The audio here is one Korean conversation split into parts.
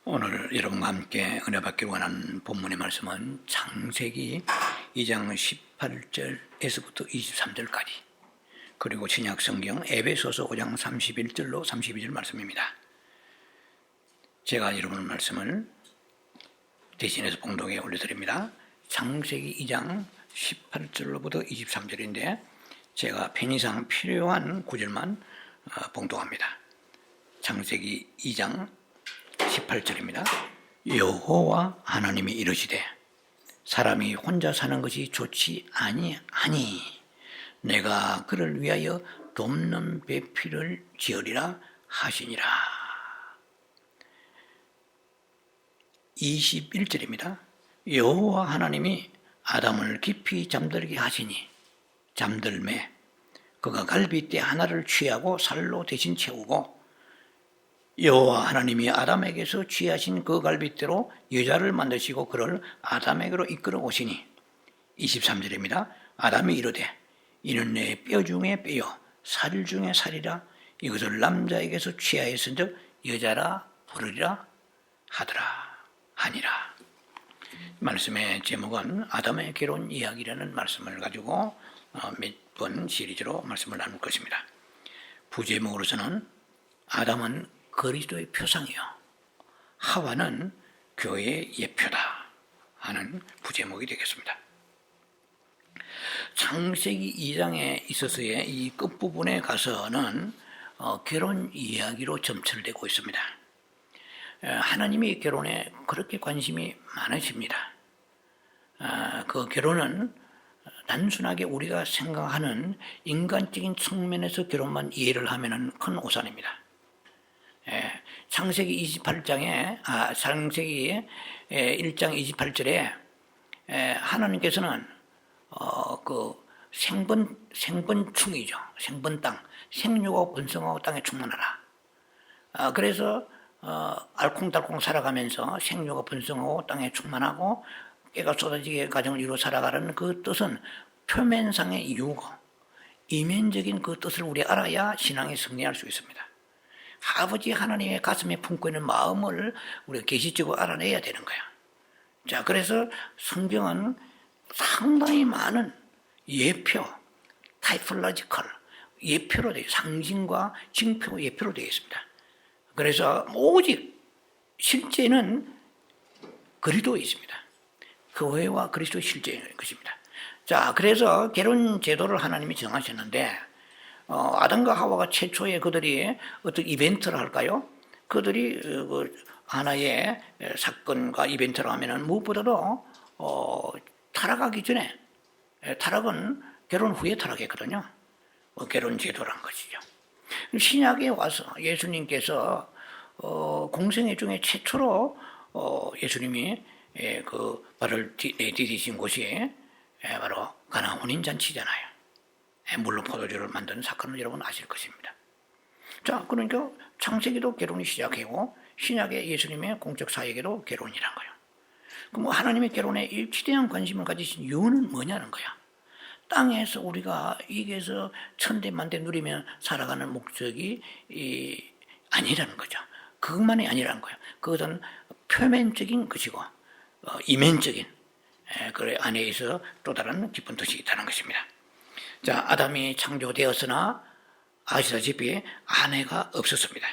오늘 여러분과 함께 은혜 받기를 원하는 본문의 말씀은 창세기 2장 18절에서부터 23절까지, 그리고 신약 성경 에베소서 5장 31절로 32절 말씀입니다. 제가 여러분 말씀을 대신해서 봉독에 올려드립니다. 창세기 2장 18절로부터 23절인데 제가 편의상 필요한 구절만 봉독합니다. 창세기 2장 18절입니다. 여호와 하나님이 이르시되 사람이 혼자 사는 것이 좋지 아니하니 내가 그를 위하여 돕는 배필을 지으리라 하시니라. 21절입니다. 여호와 하나님이 아담을 깊이 잠들게 하시니 잠들매 그가 갈빗대 하나를 취하고 살로 대신 채우고 여호와 하나님이 아담에게서 취하신 그 갈빗대로 여자를 만드시고 그를 아담에게로 이끌어 오시니 23절입니다. 아담이 이르되 이는 내 뼈 중에 뼈요 살 중에 살이라 이것을 남자에게서 취하였은즉 여자라 부르리라 하니라. 말씀의 제목은 아담의 결혼 이야기라는 말씀을 가지고 몇 번 시리즈로 말씀을 나눌 것입니다. 부제목으로서는 아담은 그리스도의 표상이요 하와는 교회의 예표다 하는 부제목이 되겠습니다. 창세기 2장에 있어서의 이 끝부분에 가서는 결혼 이야기로 점철되고 있습니다. 하나님이 결혼에 그렇게 관심이 많으십니다. 그 결혼은 단순하게 우리가 생각하는 인간적인 측면에서 결혼만 이해를 하면 큰 오산입니다. 창세기 28장에 창세기 1장 28절에 하나님께서는 그 생번충이죠. 생번 땅, 생육하고 번성하고 땅에 충만하라. 그래서 알콩달콩 살아가면서 생육하고 번성하고 땅에 충만하고 깨가 쏟아지게 가정을 이루어 살아가라는 그 뜻은 표면상의 이유고 이면적인 그 뜻을 우리 알아야 신앙이 승리할 수 있습니다. 아버지 하나님의 가슴에 품고 있는 마음을 우리가 계시적으로 알아내야 되는 거야. 자, 그래서 성경은 상당히 많은 예표, 타이폴로지컬, 예표로 되어 상징과 징표 예표로 되어 있습니다. 그래서 오직 실제는 그리스도에 있습니다. 교회와 그리스도의 실제인 것입니다. 자, 그래서 결혼 제도를 하나님이 정하셨는데 아담과 하와가 최초에 그들이 어떤 이벤트를 할까요? 그들이 하나의 사건과 이벤트를 하면은 무엇보다도 타락하기 전에, 타락은 결혼 후에 타락했거든요. 결혼 제도란 것이죠. 신약에 와서 예수님께서 공생애 중에 최초로 예수님이 그 발을 디디신 곳이 바로 가나 혼인잔치잖아요. 물로 포도주를 만드는 사건을 여러분 아실 것입니다. 자, 그러니까 창세기도 결혼이 시작하고 신약의 예수님의 공적 사역에도 결혼이란 거예요. 그럼 하나님의 결혼에 일치대한 관심을 가지신 이유는 뭐냐는 거야. 땅에서 우리가 이게서 천대만대 누리며 살아가는 목적이 아니라는 거죠. 그것만이 아니라는 거예요. 그것은 표면적인 것이고 이면적인 그 안에 있어 또 다른 깊은 뜻이 있다는 것입니다. 자, 아담이 창조되었으나 아시다시피 아내가 없었습니다.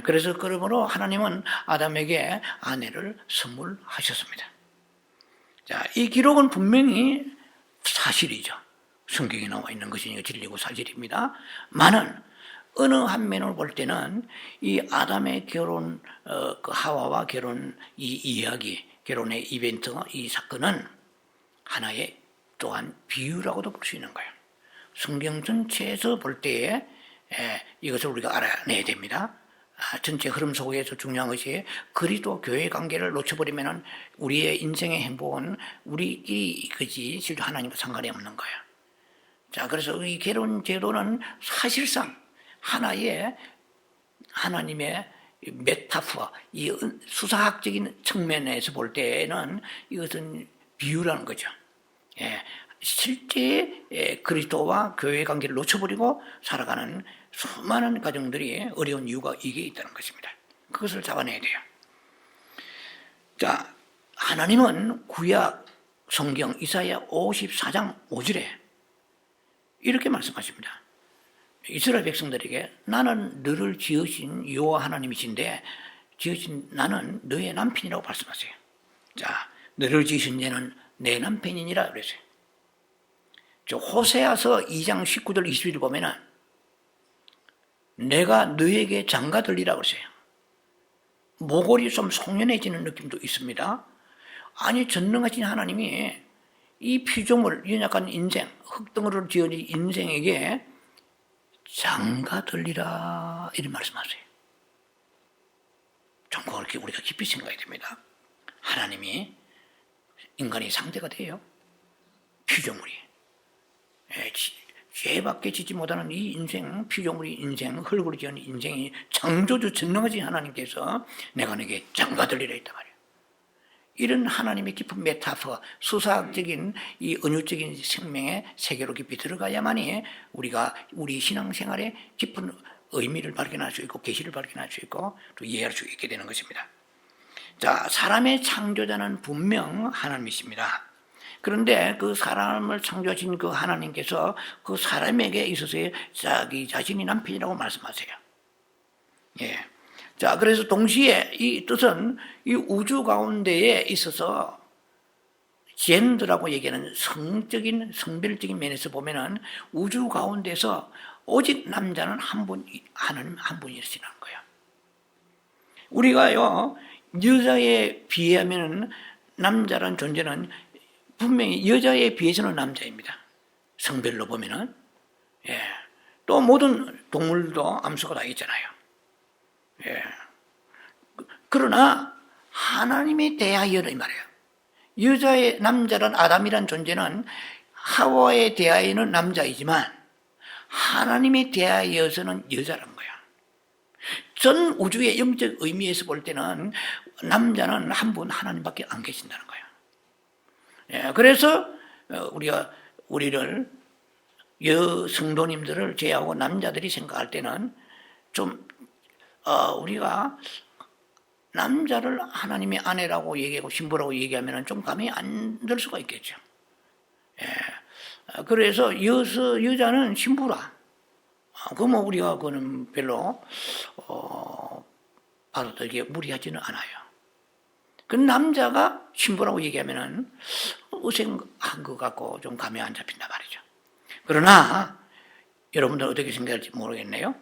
그래서 그러므로 하나님은 아담에게 아내를 선물하셨습니다. 자, 이 기록은 분명히 사실이죠. 성경에 나와 있는 것이니까 진리고 사실입니다. 많은 어느 한 면을 볼 때는 이 아담의 결혼, 그 하와와 결혼 이 이야기, 결혼의 이벤트, 이 사건은 하나의 또한 비유라고도 볼 수 있는 거예요. 성경 전체에서 볼 때에 이것을 우리가 알아내야 됩니다. 전체 흐름 속에서 중요한 것이 그리스도 교회 관계를 놓쳐버리면 우리의 인생의 행복은 우리끼리 그지 실제 하나님과 상관이 없는 거예요. 자, 그래서 이 결혼 제도는 사실상 하나의 하나님의 메타포, 이 수사학적인 측면에서 볼 때는 이것은 비유라는 거죠. 실제 그리스도와 교회의 관계를 놓쳐버리고 살아가는 수많은 가정들이 어려운 이유가 이게 있다는 것입니다. 그것을 잡아내야 돼요. 자, 하나님은 구약 성경 이사야 54장 5절에 이렇게 말씀하십니다. 이스라엘 백성들에게 나는 너를 지으신 여호와 하나님이신데 지으신 나는 너의 남편이라고 말씀하세요. 자, 너를 지으신 자는 내 남편이니라 그랬어요. 호세아서 2장 19절 20절 보면은 내가 너에게 장가 들리라 그랬어요. 모골이 좀 송연해지는 느낌도 있습니다. 아니, 전능하신 하나님이 이 피조물, 연약한 인생, 흙덩어리로 지어진 인생에게 장가 들리라 이런 말씀하세요. 좀 그렇게 우리가 깊이 생각해야 됩니다. 하나님이 인간의 상대가 돼요. 피조물이. 죄밖에 짓지 못하는 이 인생, 피조물의 인생, 흙으로 지은 인생이 창조주 전능하신 하나님께서 내가 너에게 장가 들리라 했단 말이에요. 이런 하나님의 깊은 메타포, 수사학적인 이 은유적인 생명의 세계로 깊이 들어가야만이 우리가 우리 신앙생활에 깊은 의미를 발견할 수 있고 계시를 발견할 수 있고 또 이해할 수 있게 되는 것입니다. 자, 사람의 창조자는 분명 하나님이십니다. 그런데 그 사람을 창조하신 그 하나님께서 그 사람에게 있어서의 자기 자신이 남편이라고 말씀하세요. 예. 자, 그래서 동시에 이 뜻은 이 우주 가운데에 있어서 젠더라고 얘기하는 성적인, 성별적인 면에서 보면은 우주 가운데서 오직 남자는 한 분, 하나님 한 분이시라는 거예요. 우리가요, 여자에 비하면은 남자라는 존재는 분명히 여자에 비해서는 남자입니다. 성별로 보면은. 예. 또 모든 동물도 암수가 다 있잖아요. 예. 그러나 하나님에 대하여는 이 말이에요. 여자의 남자란 아담이란 존재는 하와에 대하여는 남자이지만 하나님에 대하여서는 여자란 거야. 전 우주의 영적 의미에서 볼 때는 남자는 한 분 하나님밖에 안 계신다는 거예요. 예, 그래서 우리를 여성도님들을 제외하고 남자들이 생각할 때는 좀 우리가 남자를 하나님의 아내라고 얘기하고 신부라고 얘기하면 좀 감이 안 들 수가 있겠죠. 예, 그래서 여자는 신부라. 그러면 우리가 그거는 별로 받아들이기에 무리하지는 않아요. 그 남자가 신부라고 얘기하면은 어색한 것 같고 좀 감이 안 잡힌단 말이죠. 그러나 여러분들 어떻게 생각할지 모르겠네요.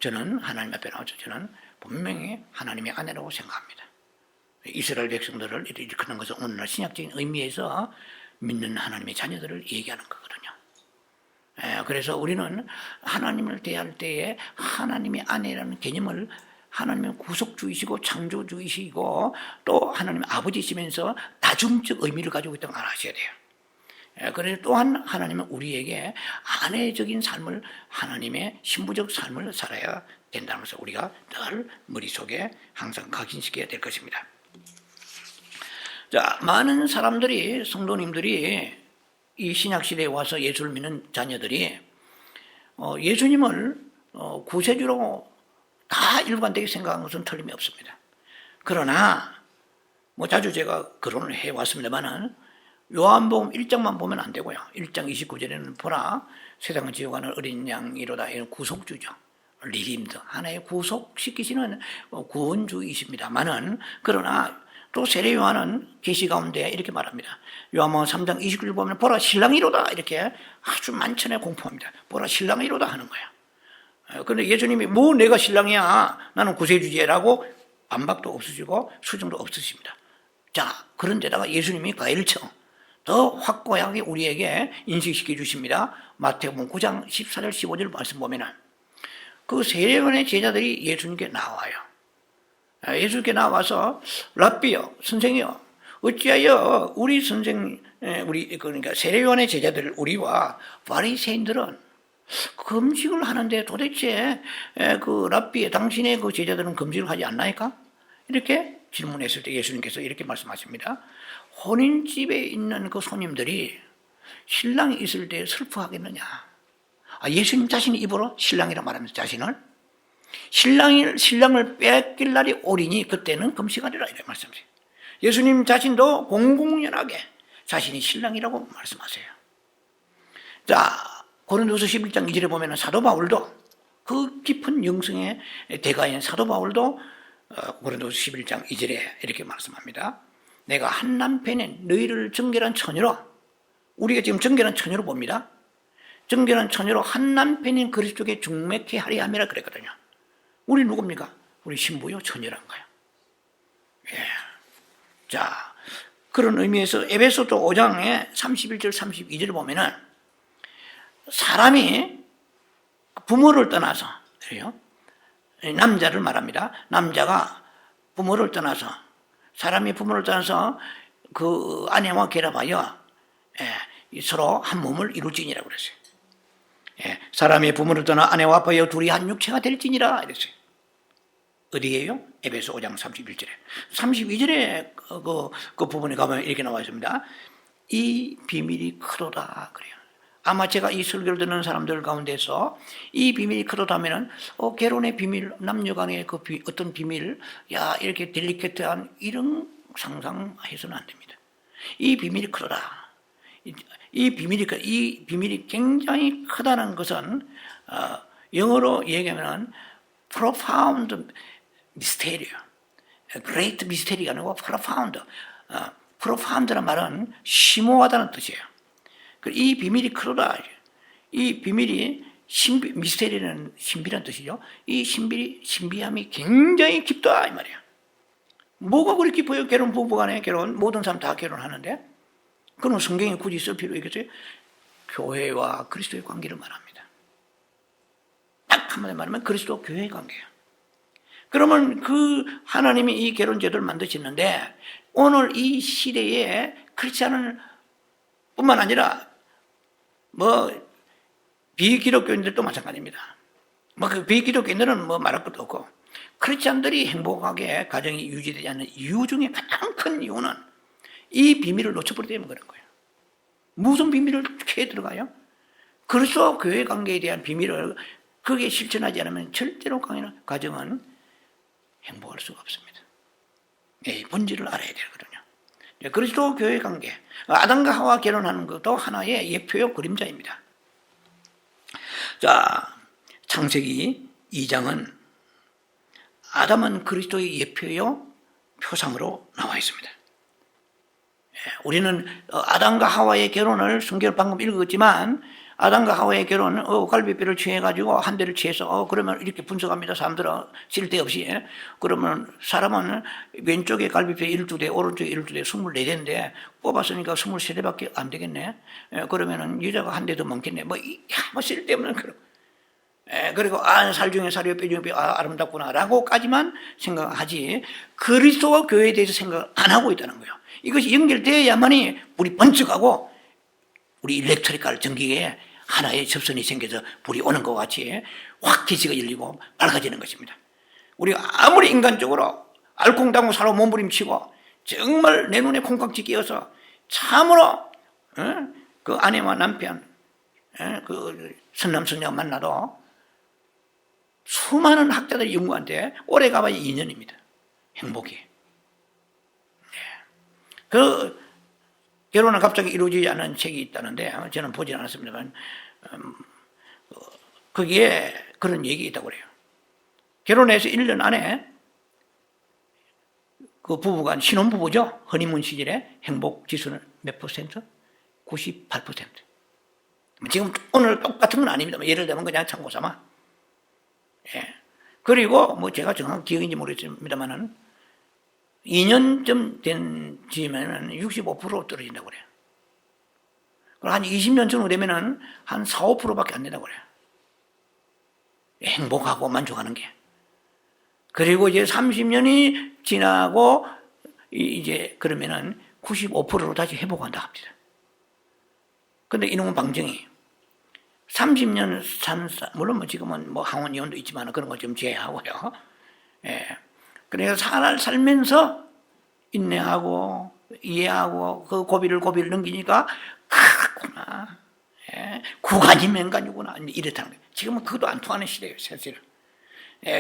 저는 하나님 앞에 나와서 저는 분명히 하나님의 아내라고 생각합니다. 이스라엘 백성들을 일으키는 것은 오늘날 신약적인 의미에서 믿는 하나님의 자녀들을 얘기하는 거거든요. 그래서 우리는 하나님을 대할 때에 하나님의 아내라는 개념을 하나님은 구속주이시고 창조주이시고 또 하나님 아버지시면서 다중적 의미를 가지고 있다는 걸 아셔야 돼요. 그래서 또한 하나님은 우리에게 아내적인 삶을 하나님의 신부적 삶을 살아야 된다는 것을 우리가 늘 머릿속에 항상 각인시켜야 될 것입니다. 자, 많은 사람들이 성도님들이 이 신약시대에 와서 예수를 믿는 자녀들이 예수님을 구세주로 다 일관되게 생각한 것은 틀림이 없습니다. 그러나 자주 제가 거론을 해왔습니다만은 요한복음 1장만 보면 안 되고요. 1장 29절에는 보라 세상을 지어가는 어린 양이로다. 이런 구속주죠. 리림드 하나의 구속시키시는 구원주이십니다만은 그러나 또 세례 요한은 계시 가운데 이렇게 말합니다. 요한복음 3장 29절 보면 보라 신랑이로다 이렇게 아주 만천에 공포합니다. 보라 신랑이로다 하는 거야. 그런데 예수님이 뭐 내가 신랑이야 나는 구세주제라고 반박도 없으시고 수정도 없으십니다. 자, 그런데다가 예수님이 가일청 더 확고하게 우리에게 인식시켜 주십니다. 마태복음 9장 14절 15절 말씀 보면은 그 세례요한의 제자들이 예수님께 나와요. 예수님께 나와서 랍비요 선생이요 어찌하여 우리 선생 그러니까 세례요한의 제자들 우리와 바리새인들은 금식을 하는데 도대체 그 랍비 당신의 그 제자들은 금식을 하지 않나이까? 이렇게 질문했을 때 예수님께서 이렇게 말씀하십니다. 혼인집에 있는 그 손님들이 신랑이 있을 때 슬퍼하겠느냐? 예수님 자신이 입으로 신랑이라 말하면서 자신을 신랑을 뺏길 날이 오리니 그때는 금시간이라 이렇게 말씀하세요. 예수님 자신도 공공연하게 자신이 신랑이라고 말씀하세요. 자, 고린도서 11장 2절에 보면 사도 바울도 그 깊은 영성의 대가인 사도 바울도 고린도서 11장 2절에 이렇게 말씀합니다. 내가 한 남편에 너희를 정결한 처녀로, 우리가 지금 정결한 처녀로 봅니다. 정결한 처녀로 한 남편인 그리스도께 중매케 하리 함이라 그랬거든요. 우리 누굽니까? 우리 신부요 처녀란 거예요. 예. 자, 그런 의미에서 에베소서 5장에 31절 32절을 보면은 사람이 부모를 떠나서, 그래요? 남자를 말합니다. 남자가 부모를 떠나서, 사람이 부모를 떠나서 그 아내와 결합하여 서로 한 몸을 이룰지니라고 그랬어요. 사람이 부모를 떠나 아내와 합하여 둘이 한 육체가 될지니라 이랬어요. 어디에요? 에베소 5장 31절에. 32절에 그 부분에 가면 이렇게 나와 있습니다. 이 비밀이 크도다 그래요. 아마 제가 이 설교를 듣는 사람들 가운데서 이 비밀이 크도다 하면은 결혼의 비밀, 남녀간의 그 어떤 비밀, 야 이렇게 딜리케트한 이런 상상해서는 안 됩니다. 이 비밀이 크도다. 이 비밀이 굉장히 크다는 것은 영어로 얘기하면 profound mystery예요. great mystery가 아니고 profound. profound라는 말은 심오하다는 뜻이에요. 이 비밀이 크도다. 이 비밀이 미스테리는 신비란 뜻이죠. 이 신비함이 굉장히 깊다 이 말이야. 뭐가 그렇게 깊어요? 결혼 부부간에 결혼 모든 사람 다 결혼하는데 그럼 성경에 굳이 쓸 필요 있겠어요? 교회와 그리스도의 관계를 말합니다. 딱 한마디 말하면 그리스도 교회의 관계예요. 그러면 그 하나님이 이 결혼 제도를 만드시는데 오늘 이 시대에 크리스찬을 뿐만 아니라 비기독교인들도 마찬가지입니다. 그 비기독교인들은 말할 것도 없고 크리스찬들이 행복하게 가정이 유지되지 않는 이유 중에 가장 큰 이유는 이 비밀을 놓쳐버리기 때문에 그런 거예요. 무슨 비밀을 캐 들어가요? 그리스도와 교회 관계에 대한 비밀을 그게 실천하지 않으면 절대로 가정은 행복할 수가 없습니다. 본질을 알아야 되거든요. 그리스도 교회 관계, 아담과 하와 결혼하는 것도 하나의 예표요 그림자입니다. 자, 창세기 2장은 아담은 그리스도의 예표요 표상으로 나와 있습니다. 우리는 아담과 하와의 결혼을 성경을 방금 읽었지만 아담과 하와의 결혼 갈비뼈를 취해가지고 한 대를 취해서 그러면 이렇게 분석합니다. 사람들은 쓸데없이. 그러면 사람은 왼쪽에 갈비뼈 12대 오른쪽에 12대 24대인데 뽑았으니까 23대밖에 안 되겠네. 그러면은 여자가 한 대 더 많겠네. 쓸데없는 그런. 그리고 살 중에 살이요 뼈 중에 뼈 아름답구나 라고까지만 생각하지 그리스도와 교회에 대해서 생각 안 하고 있다는 거예요. 이것이 연결되어야만이 불이 번쩍하고 우리 일렉트리컬 전기에 하나의 접선이 생겨서 불이 오는 것 같이 확 기지가 열리고 밝아지는 것입니다. 우리가 아무리 인간적으로 알콩달콩 살아 몸부림치고 정말 내 눈에 콩깍지 끼어서 참으로 그 아내와 남편 그 선남선녀가 만나도 수많은 학자들이 연구한데 오래 가봐야 2년입니다. 행복이. 그 결혼은 갑자기 이루어지지 않은 책이 있다는데 저는 보진 않았습니다만 거기에 그런 얘기 있다고 그래요. 결혼해서 1년 안에 그 부부가 신혼부부죠. 허니문 시절에 행복 지수는 몇 퍼센트? 98%. 지금 오늘 똑같은 건 아닙니다. 예를 들면 그냥 참고 삼아. 그리고 제가 정확한 기억인지 모르겠습니다만은 2년쯤 된 지면은 65% 떨어진다고 그래요. 그럼 한 20년 정도 되면은 한 4, 5%밖에 안 된다고 그래요. 행복하고 만족하는 게. 그리고 이제 30년이 지나고 이제 그러면은 95%로 다시 회복한다 합니다. 근데 이놈은 방정이 30년 물론 지금은 항원 이혼도 있지만 그런 거 좀 제외하고요. 그래서 살면서 인내하고 이해하고 그 고비를 넘기니까 크구나. 구간이 맹간이구나. 이렇다는 거예요. 지금은 그것도 안 통하는 시대예요, 사실은.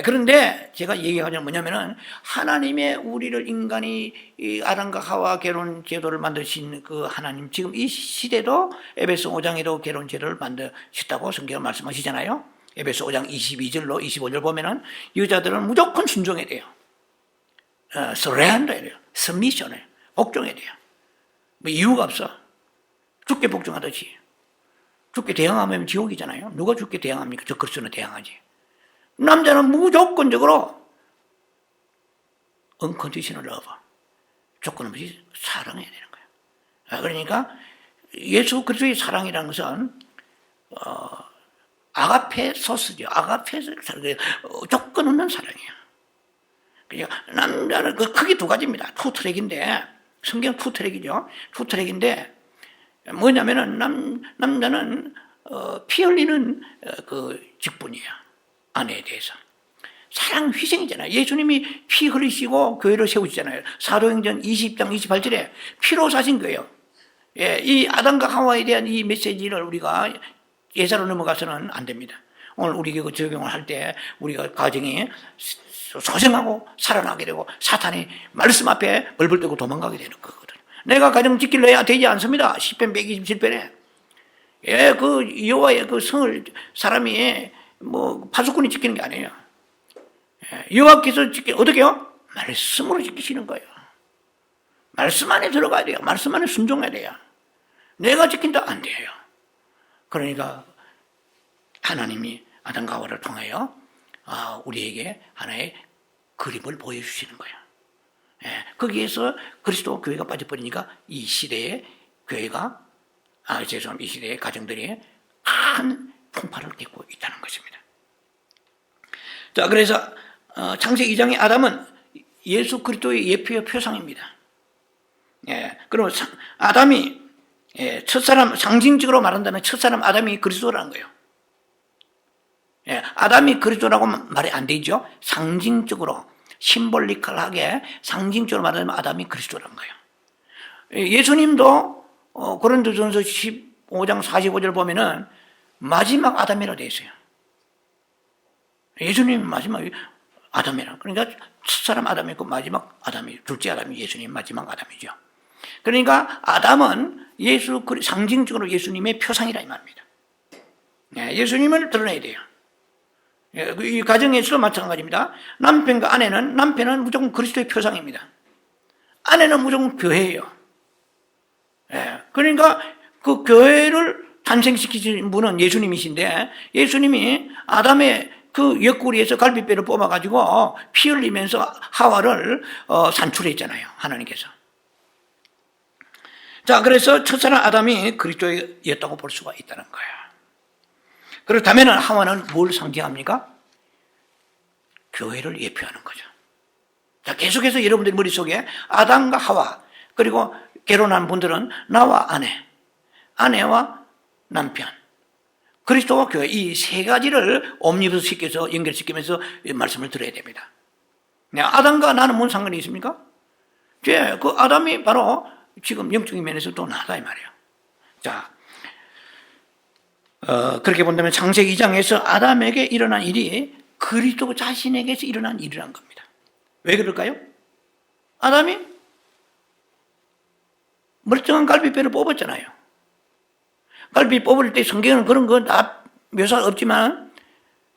그런데 제가 얘기하자면 뭐냐면은 하나님의 우리를 인간이 이 아담과 하와 결혼 제도를 만드신 그 하나님, 지금 이 시대도 에베소 5장에도 결혼 제도를 만드셨다고 성경은 말씀하시잖아요. 에베소 5장 22절로 25절 보면은 여자들은 무조건 순종해야 돼요. surrender해야 돼요. submission해요. 복종해야 돼요. 뭐 이유가 없어. 죽게 복종하듯이. 죽게 대항하면 지옥이잖아요. 누가 죽게 대항합니까? 저 그리스도는 대항하지. 남자는 무조건적으로 unconditional love, 조건 없이 사랑해야 되는 거예요. 그러니까 예수 그리스도의 사랑이라는 것은 아가페 소스죠. 아가페 조건 없는 사랑이에요. 그러니까 남자는 그 크게 두 가지입니다. 투 트랙인데, 성경 투 트랙이죠. 투 트랙인데 뭐냐면은 남자는 피 흘리는 그 직분이에요. 아내에 대해서. 사랑 희생이잖아요. 예수님이 피 흘리시고 교회를 세우시잖아요. 사도행전 20장 28절에 피로 사신 거예요. 이 아담과 하와에 대한 이 메시지를 우리가 예사로 넘어가서는 안 됩니다. 오늘 우리 그 적용을 할 때 우리가 가정이 소생하고 살아나게 되고 사탄이 말씀 앞에 벌벌 떨고 도망가게 되는 거거든요. 내가 가정 지키려 해야 되지 않습니다. 10편 127편에. 그 여호와의 그 성을 사람이 뭐 파수꾼이 지키는 게 아니에요. 여호와께서 어떻게요? 말씀으로 지키시는 거예요. 말씀 안에 들어가야 돼요. 말씀 안에 순종해야 돼요. 내가 지킨다 안 돼요. 그러니까 하나님이 아담과 하와를 통하여 우리에게 하나의 그림을 보여주시는 거예요. 거기에서 그리스도 교회가 빠져버리니까 이 시대의 교회가 이 시대의 가정들이 큰 풍파를 띠고 있다는 것입니다. 자, 그래서 창세기 2장의 아담은 예수 그리스도의 예표의 표상입니다. 그리고 아담이 첫사람, 상징적으로 말한다면 첫사람 아담이 그리스도라는 거예요. 아담이 그리스도라고 말이 안 되죠. 상징적으로, 심볼리컬하게 상징적으로 말하면 아담이 그리스도라는 거예요. 예수님도 고린도전서 15장 45절 보면은 마지막 아담이라고 되어 있어요. 예수님 마지막 아담이라. 그러니까 첫사람 아담이 있고 마지막 아담이, 둘째 아담이 예수님 마지막 아담이죠. 그러니까 아담은 상징적으로 예수님의 표상이라 이 말입니다. 예수님을 드러내야 돼요. 이 가정에서도 마찬가지입니다. 남편은 무조건 그리스도의 표상입니다. 아내는 무조건 교회예요. 그러니까 그 교회를 탄생시키신 분은 예수님이신데, 예수님이 아담의 그 옆구리에서 갈비뼈를 뽑아가지고 피 흘리면서 하와를 산출했잖아요. 하나님께서. 자, 그래서 첫사람 아담이 그리스도였다고 볼 수가 있다는 거예요. 그렇다면 하와는 뭘 상징합니까? 교회를 예표하는 거죠. 자, 계속해서 여러분들 머릿속에 아담과 하와, 그리고 결혼한 분들은 나와 아내와 남편, 그리스도와 교회, 이 세 가지를 옴니버스 시켜서 연결시키면서 말씀을 드려야 됩니다. 아담과 나는 뭔 상관이 있습니까? 그 아담이 바로 지금 영적인 면에서 또 나다 이 말이에요. 자, 그렇게 본다면 창세기 2장에서 아담에게 일어난 일이 그리스도 자신에게서 일어난 일이란 겁니다. 왜 그럴까요? 아담이 멀쩡한 갈비뼈를 뽑았잖아요. 갈비 뽑을 때 성경은 그런 거 다 묘사 없지만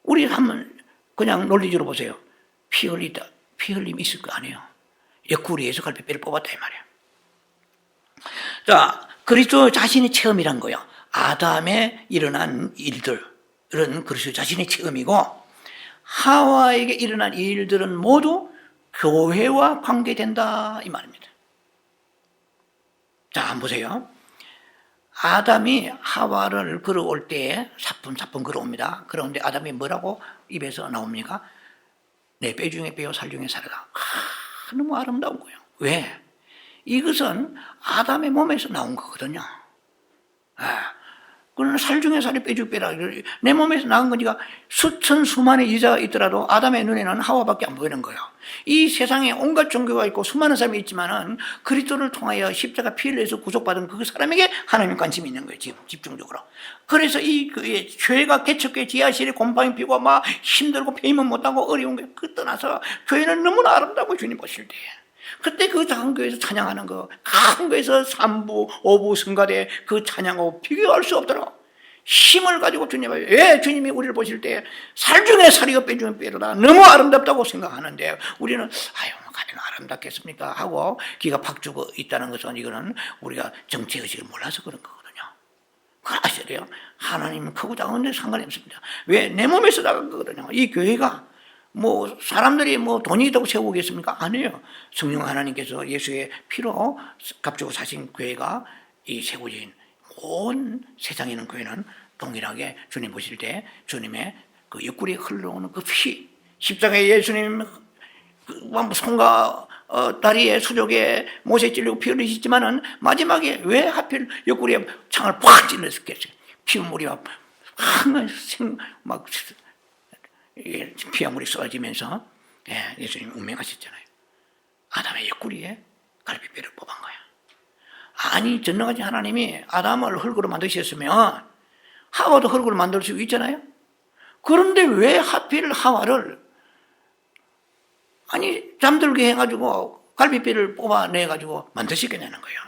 우리 한번 그냥 논리적으로 보세요. 피 흘림이 있을 거 아니에요. 옆구리에서 갈비뼈를 뽑았다 이 말이에요. 자, 그리스도 자신의 체험이란 거예요. 아담에 일어난 일들은 그리스도 자신의 체험이고, 하와에게 일어난 일들은 모두 교회와 관계된다 이 말입니다. 자, 한번 보세요. 아담이 하와를 걸어올 때 사뿐사뿐 걸어옵니다. 그런데 아담이 뭐라고 입에서 나옵니까? 내 뼈 중에 뼈요 살 중에 살이다. 너무 아름다운 거예요. 왜? 이것은 아담의 몸에서 나온 거거든요. 그러나 살 중에 살이 빼주 빼라. 내 몸에서 나간 거니까 수천 수만의 여자가 있더라도 아담의 눈에는 하와밖에 안 보이는 거예요. 이 세상에 온갖 종교가 있고 수많은 사람이 있지만은 그리스도를 통하여 십자가 피를 내서 구속받은 그 사람에게 하나님 관심이 있는 거예요. 지금 집중적으로. 그래서 이 교회가 개척교회 지하실에 곰팡이 피고 막 힘들고 배임은 못하고 어려운 게 그 떠나서 교회는 너무나 아름다고 주님 보실 때. 그때 그 작은 교회에서 찬양하는 거, 큰 교회에서 3부, 5부 성가대 그 찬양하고 비교할 수 없더라고. 힘을 가지고 주님을, 왜 주님이 우리를 보실 때 살 중에 살이가 빼 중에 빼로다. 너무 아름답다고 생각하는데 우리는, 아유, 가면 아름답겠습니까? 하고 기가 팍 죽어 있다는 것은 이거는 우리가 정체의식을 몰라서 그런 거거든요. 그걸 아셔야 돼요. 하나님은 크고 작은 데 상관이 없습니다. 왜? 내 몸에서 나간 거거든요. 이 교회가 뭐 사람들이 뭐 돈이 있다고 세우겠습니까? 아니에요. 성령 하나님께서 예수의 피로 값주고 사신 교회가 이 세워진 온 세상에 있는 교회는 동일하게 주님 보실 때 주님의 그 옆구리에 흘러오는 그 피, 십자가에 예수님 손과 다리에 수족에 못에 찔리고 피 흘리시지만은 마지막에 왜 하필 옆구리에 창을 팍 찔렀겠어요? 피물이 막 피아물이 쏟아지면서 예수님 운명하셨잖아요. 아담의 옆구리에 갈비뼈를 뽑은 거야. 아니, 전능하신 하나님이 아담을 흙으로 만드셨으면 하와도 흙으로 만들 수 있잖아요. 그런데 왜 하필 하와를 잠들게 해가지고 갈비뼈를 뽑아내가지고 만드셨겠냐는 거예요.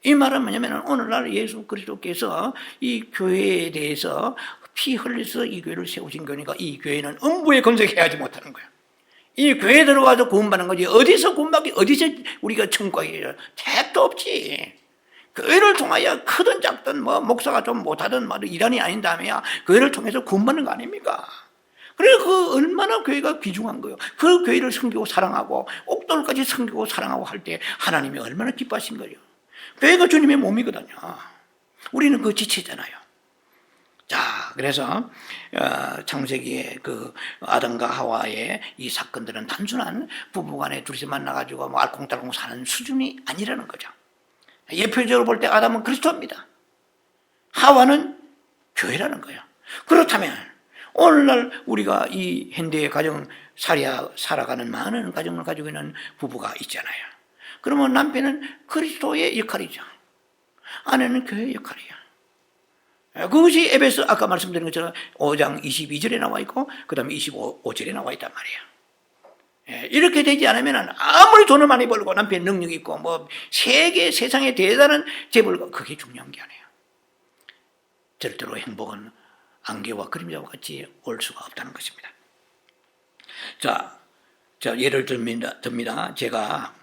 이 말은 뭐냐면 오늘날 예수 그리스도께서 이 교회에 대해서 피 흘려서 이 교회를 세우신 거니까 이 교회는 음부에 건설해야지 못하는 거예요. 이 교회에 들어가서 구원받는 거지. 어디서 구원받기, 어디서 우리가 천국 가기, 택도 없지. 교회를 통하여 크든 작든 목사가 좀 못하든 일환이 아닌 다음에야 교회를 통해서 구원받는 거 아닙니까? 그래서 그 얼마나 교회가 귀중한 거예요. 그 교회를 섬기고 사랑하고 옥돌까지 섬기고 사랑하고 할 때 하나님이 얼마나 기뻐하신 거예요. 교회가 주님의 몸이거든요. 우리는 그 지체잖아요. 자, 그래서 창세기의 그 아담과 하와의 이 사건들은 단순한 부부간에 둘이서 만나가지고 알콩달콩 사는 수준이 아니라는 거죠. 예표적으로 볼 때 아담은 그리스도입니다. 하와는 교회라는 거예요. 그렇다면 오늘날 우리가 이 현대의 가정 살아가는 많은 가정을 가지고 있는 부부가 있잖아요. 그러면 남편은 그리스도의 역할이죠. 아내는 교회의 역할이에요. 그것이 에베소 아까 말씀드린 것처럼 5장 22절에 나와 있고 그 다음에 25절에 나와 있단 말이에요. 이렇게 되지 않으면 아무리 돈을 많이 벌고 남편 능력이 있고 세상에 대단한 재벌가 그게 중요한 게 아니에요. 절대로 행복은 안개와 그림자와 같이 올 수가 없다는 것입니다. 자 예를 듭니다. 제가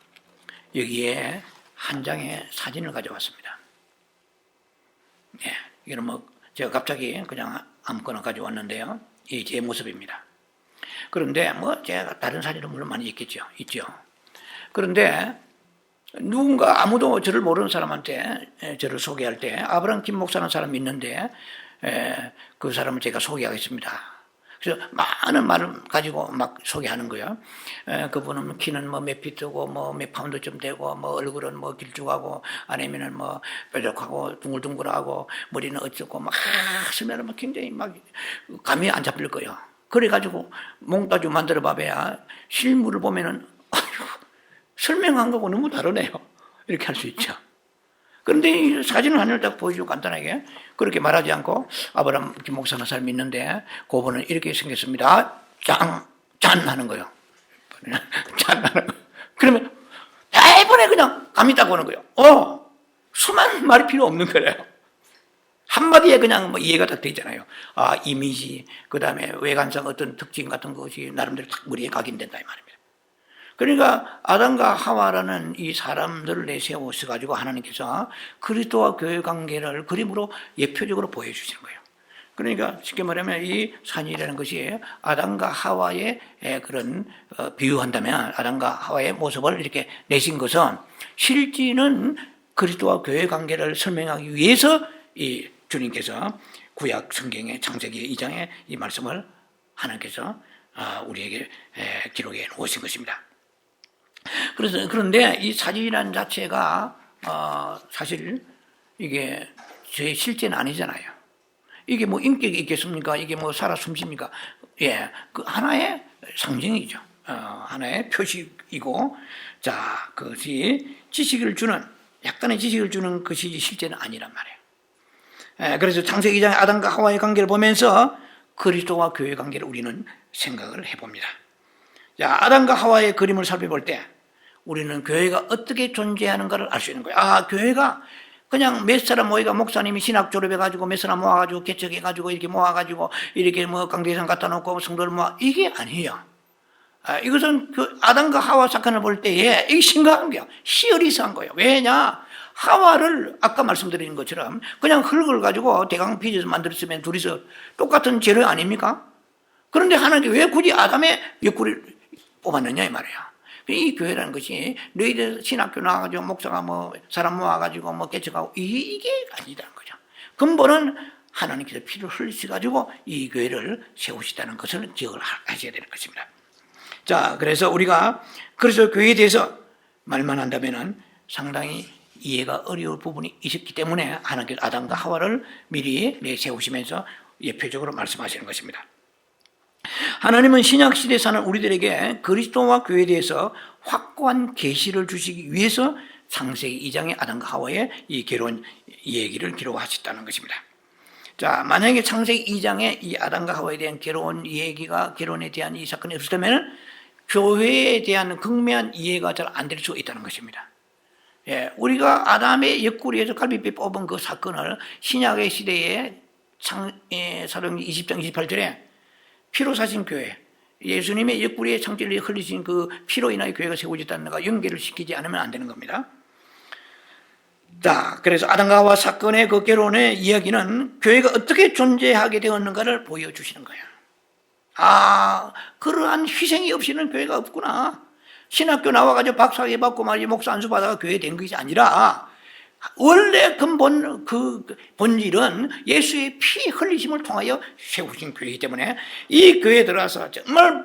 여기에 한 장의 사진을 가져왔습니다. 이거는 제가 갑자기 그냥 아무거나 가져왔는데요. 이 제 모습입니다. 그런데 제가 다른 사진은 물론 많이 있죠. 그런데 누군가 아무도 저를 모르는 사람한테 저를 소개할 때 아브라함 김 목사라는 사람이 있는데 그 사람을 제가 소개하겠습니다. 그래서 많은 말을 가지고 막 소개하는 거예요. 그분은 키는 몇 피트고 몇 파운드쯤 되고 얼굴은 길쭉하고 아니면은 뾰족하고 둥글둥글하고 머리는 어쩌고 설명을 굉장히 감이 안 잡힐 거예요. 그래가지고 몽따주 만들어 봐봐야 실물을 보면은 설명한 거고 너무 다르네요. 이렇게 할 수 있죠. 그런데 이 사진을 하나를 딱 보여주고 간단하게 그렇게 말하지 않고 아브라함 김 목사는 사람이 있는데 그분은 이렇게 생겼습니다. 짠 하는 거예요. 짠 하는 거. 그러면 대번에 그냥 감이 딱 오는 거예요. 수많은 말이 필요 없는 거예요. 한마디에 그냥 이해가 딱 되잖아요. 이미지, 그 다음에 외관상 어떤 특징 같은 것이 나름대로 딱 머리에 각인된다 이 말입니다. 그러니까 아담과 하와라는 이 사람들을 내세워서 가지고 하나님께서 그리스도와 교회 관계를 그림으로 예표적으로 보여주시는 거예요. 그러니까 쉽게 말하면 이 산이라는 것이 아담과 하와의 그런 비유한다면 아담과 하와의 모습을 이렇게 내신 것은 실제는 그리스도와 교회 관계를 설명하기 위해서 이 주님께서 구약 성경의 창세기 2장에 이 말씀을 하나님께서 우리에게 기록해 놓으신 것입니다. 그런데 이 사진이라는 자체가 사실 이게 저의 실제는 아니잖아요. 이게 뭐 인격이 있겠습니까? 이게 뭐 살아 숨쉽니까? 예, 그 하나의 상징이죠. 하나의 표식이고, 자, 그것이 지식을 주는, 약간의 지식을 주는 것이 실제는 아니란 말이에요. 예, 그래서 창세기 2장의 아담과 하와의 관계를 보면서 그리스도와 교회의 관계를 우리는 생각을 해봅니다. 자, 아담과 하와의 그림을 살펴볼 때 우리는 교회가 어떻게 존재하는가를 알 수 있는 거예요. 아, 교회가 그냥 몇 사람 모이가 목사님이 신학 졸업해가지고 몇 사람 모아가지고 개척해가지고 이렇게 모아가지고 이렇게 뭐 강대상 갖다 놓고 성도를 모아, 이게 아니에요. 이것은 그 아담과 하와 사건을 볼 때에 이게 심각한 거예요. 시어리스한 거예요. 왜냐? 하와를 아까 말씀드린 것처럼 그냥 흙을 가지고 대강 빚어서 만들었으면 둘이서 똑같은 재료 아닙니까? 그런데 하나님께 왜 굳이 아담의 옆구리를 뽑았느냐 이 말이야. 이 교회라는 것이 너희들 신학교 나와가지고 목사가 뭐 사람 모아가지고 뭐 개척하고 이게 아니라는 거죠. 근본은 하나님께서 피를 흘리셔가지고 이 교회를 세우시다는 것을 기억을 하셔야 되는 것입니다. 자, 그래서 우리가 그래서 교회에 대해서 말만 한다면은 상당히 이해가 어려울 부분이 있었기 때문에 하나님께서 아담과 하와를 미리 내세우시면서 예표적으로 말씀하시는 것입니다. 하나님은 신약시대에 사는 우리들에게 그리스도와 교회에 대해서 확고한 계시를 주시기 위해서 창세기 2장의 아담과 하와의 이 결혼 얘기를 기록하셨다는 것입니다. 자, 만약에 창세기 2장에 이 아담과 하와에 대한 결혼 얘기가, 결혼에 대한 이 사건이 없었다면 교회에 대한 극명한 이해가 잘 안 될 수 있다는 것입니다. 예, 우리가 아담의 옆구리에서 갈비뼈 뽑은 그 사건을 신약의 시대에 사도행전 20장 28절에 피로 사신 교회, 예수님의 옆구리에 창질이 흘리신 그 피로 인하여 교회가 세워졌다는 것과 연결을 시키지 않으면 안 되는 겁니다. 자, 그래서 아담과 하와 사건의 그 결혼의 이야기는 교회가 어떻게 존재하게 되었는가를 보여주시는 거예요. 아, 그러한 희생이 없이는 교회가 없구나. 신학교 나와가지고 박사학위 받고 말이지 목사 안수 받아가 교회 된 것이 아니라 원래 근본 그 본질은 예수의 피 흘리심을 통하여 세우신 교회이기 때문에 이 교회에 들어와서 정말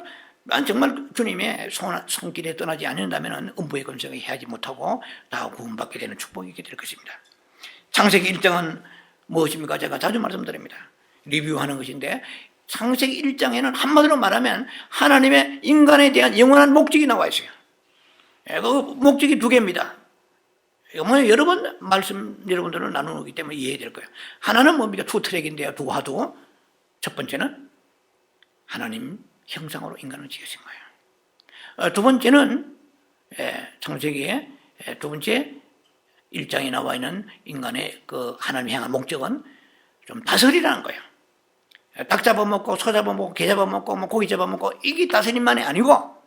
주님의 손길에 떠나지 않는다면 음부의 건설을 해야지 못하고 다 구원받게 되는 축복이 있게 될 것입니다. 창세기 1장은 무엇입니까? 제가 자주 말씀드립니다. 리뷰하는 것인데 창세기 1장에는 한마디로 말하면 하나님의 인간에 대한 영원한 목적이 나와 있어요. 그 목적이 두 개입니다. 여러 번 말씀 여러분들을 나누기 때문에 이해될 거예요. 하나는 뭡니까? 투 트랙인데요. 두 화두. 첫 번째는 하나님 형상으로 인간을 지으신 거예요. 두 번째는 창세기의 두 번째 1장에 나와 있는 인간의 그 하나님 향한 목적은 좀 다스리라는 거예요. 닭 잡아먹고 소 잡아먹고 개 잡아먹고 뭐 고기 잡아먹고 이게 다스림만이 아니고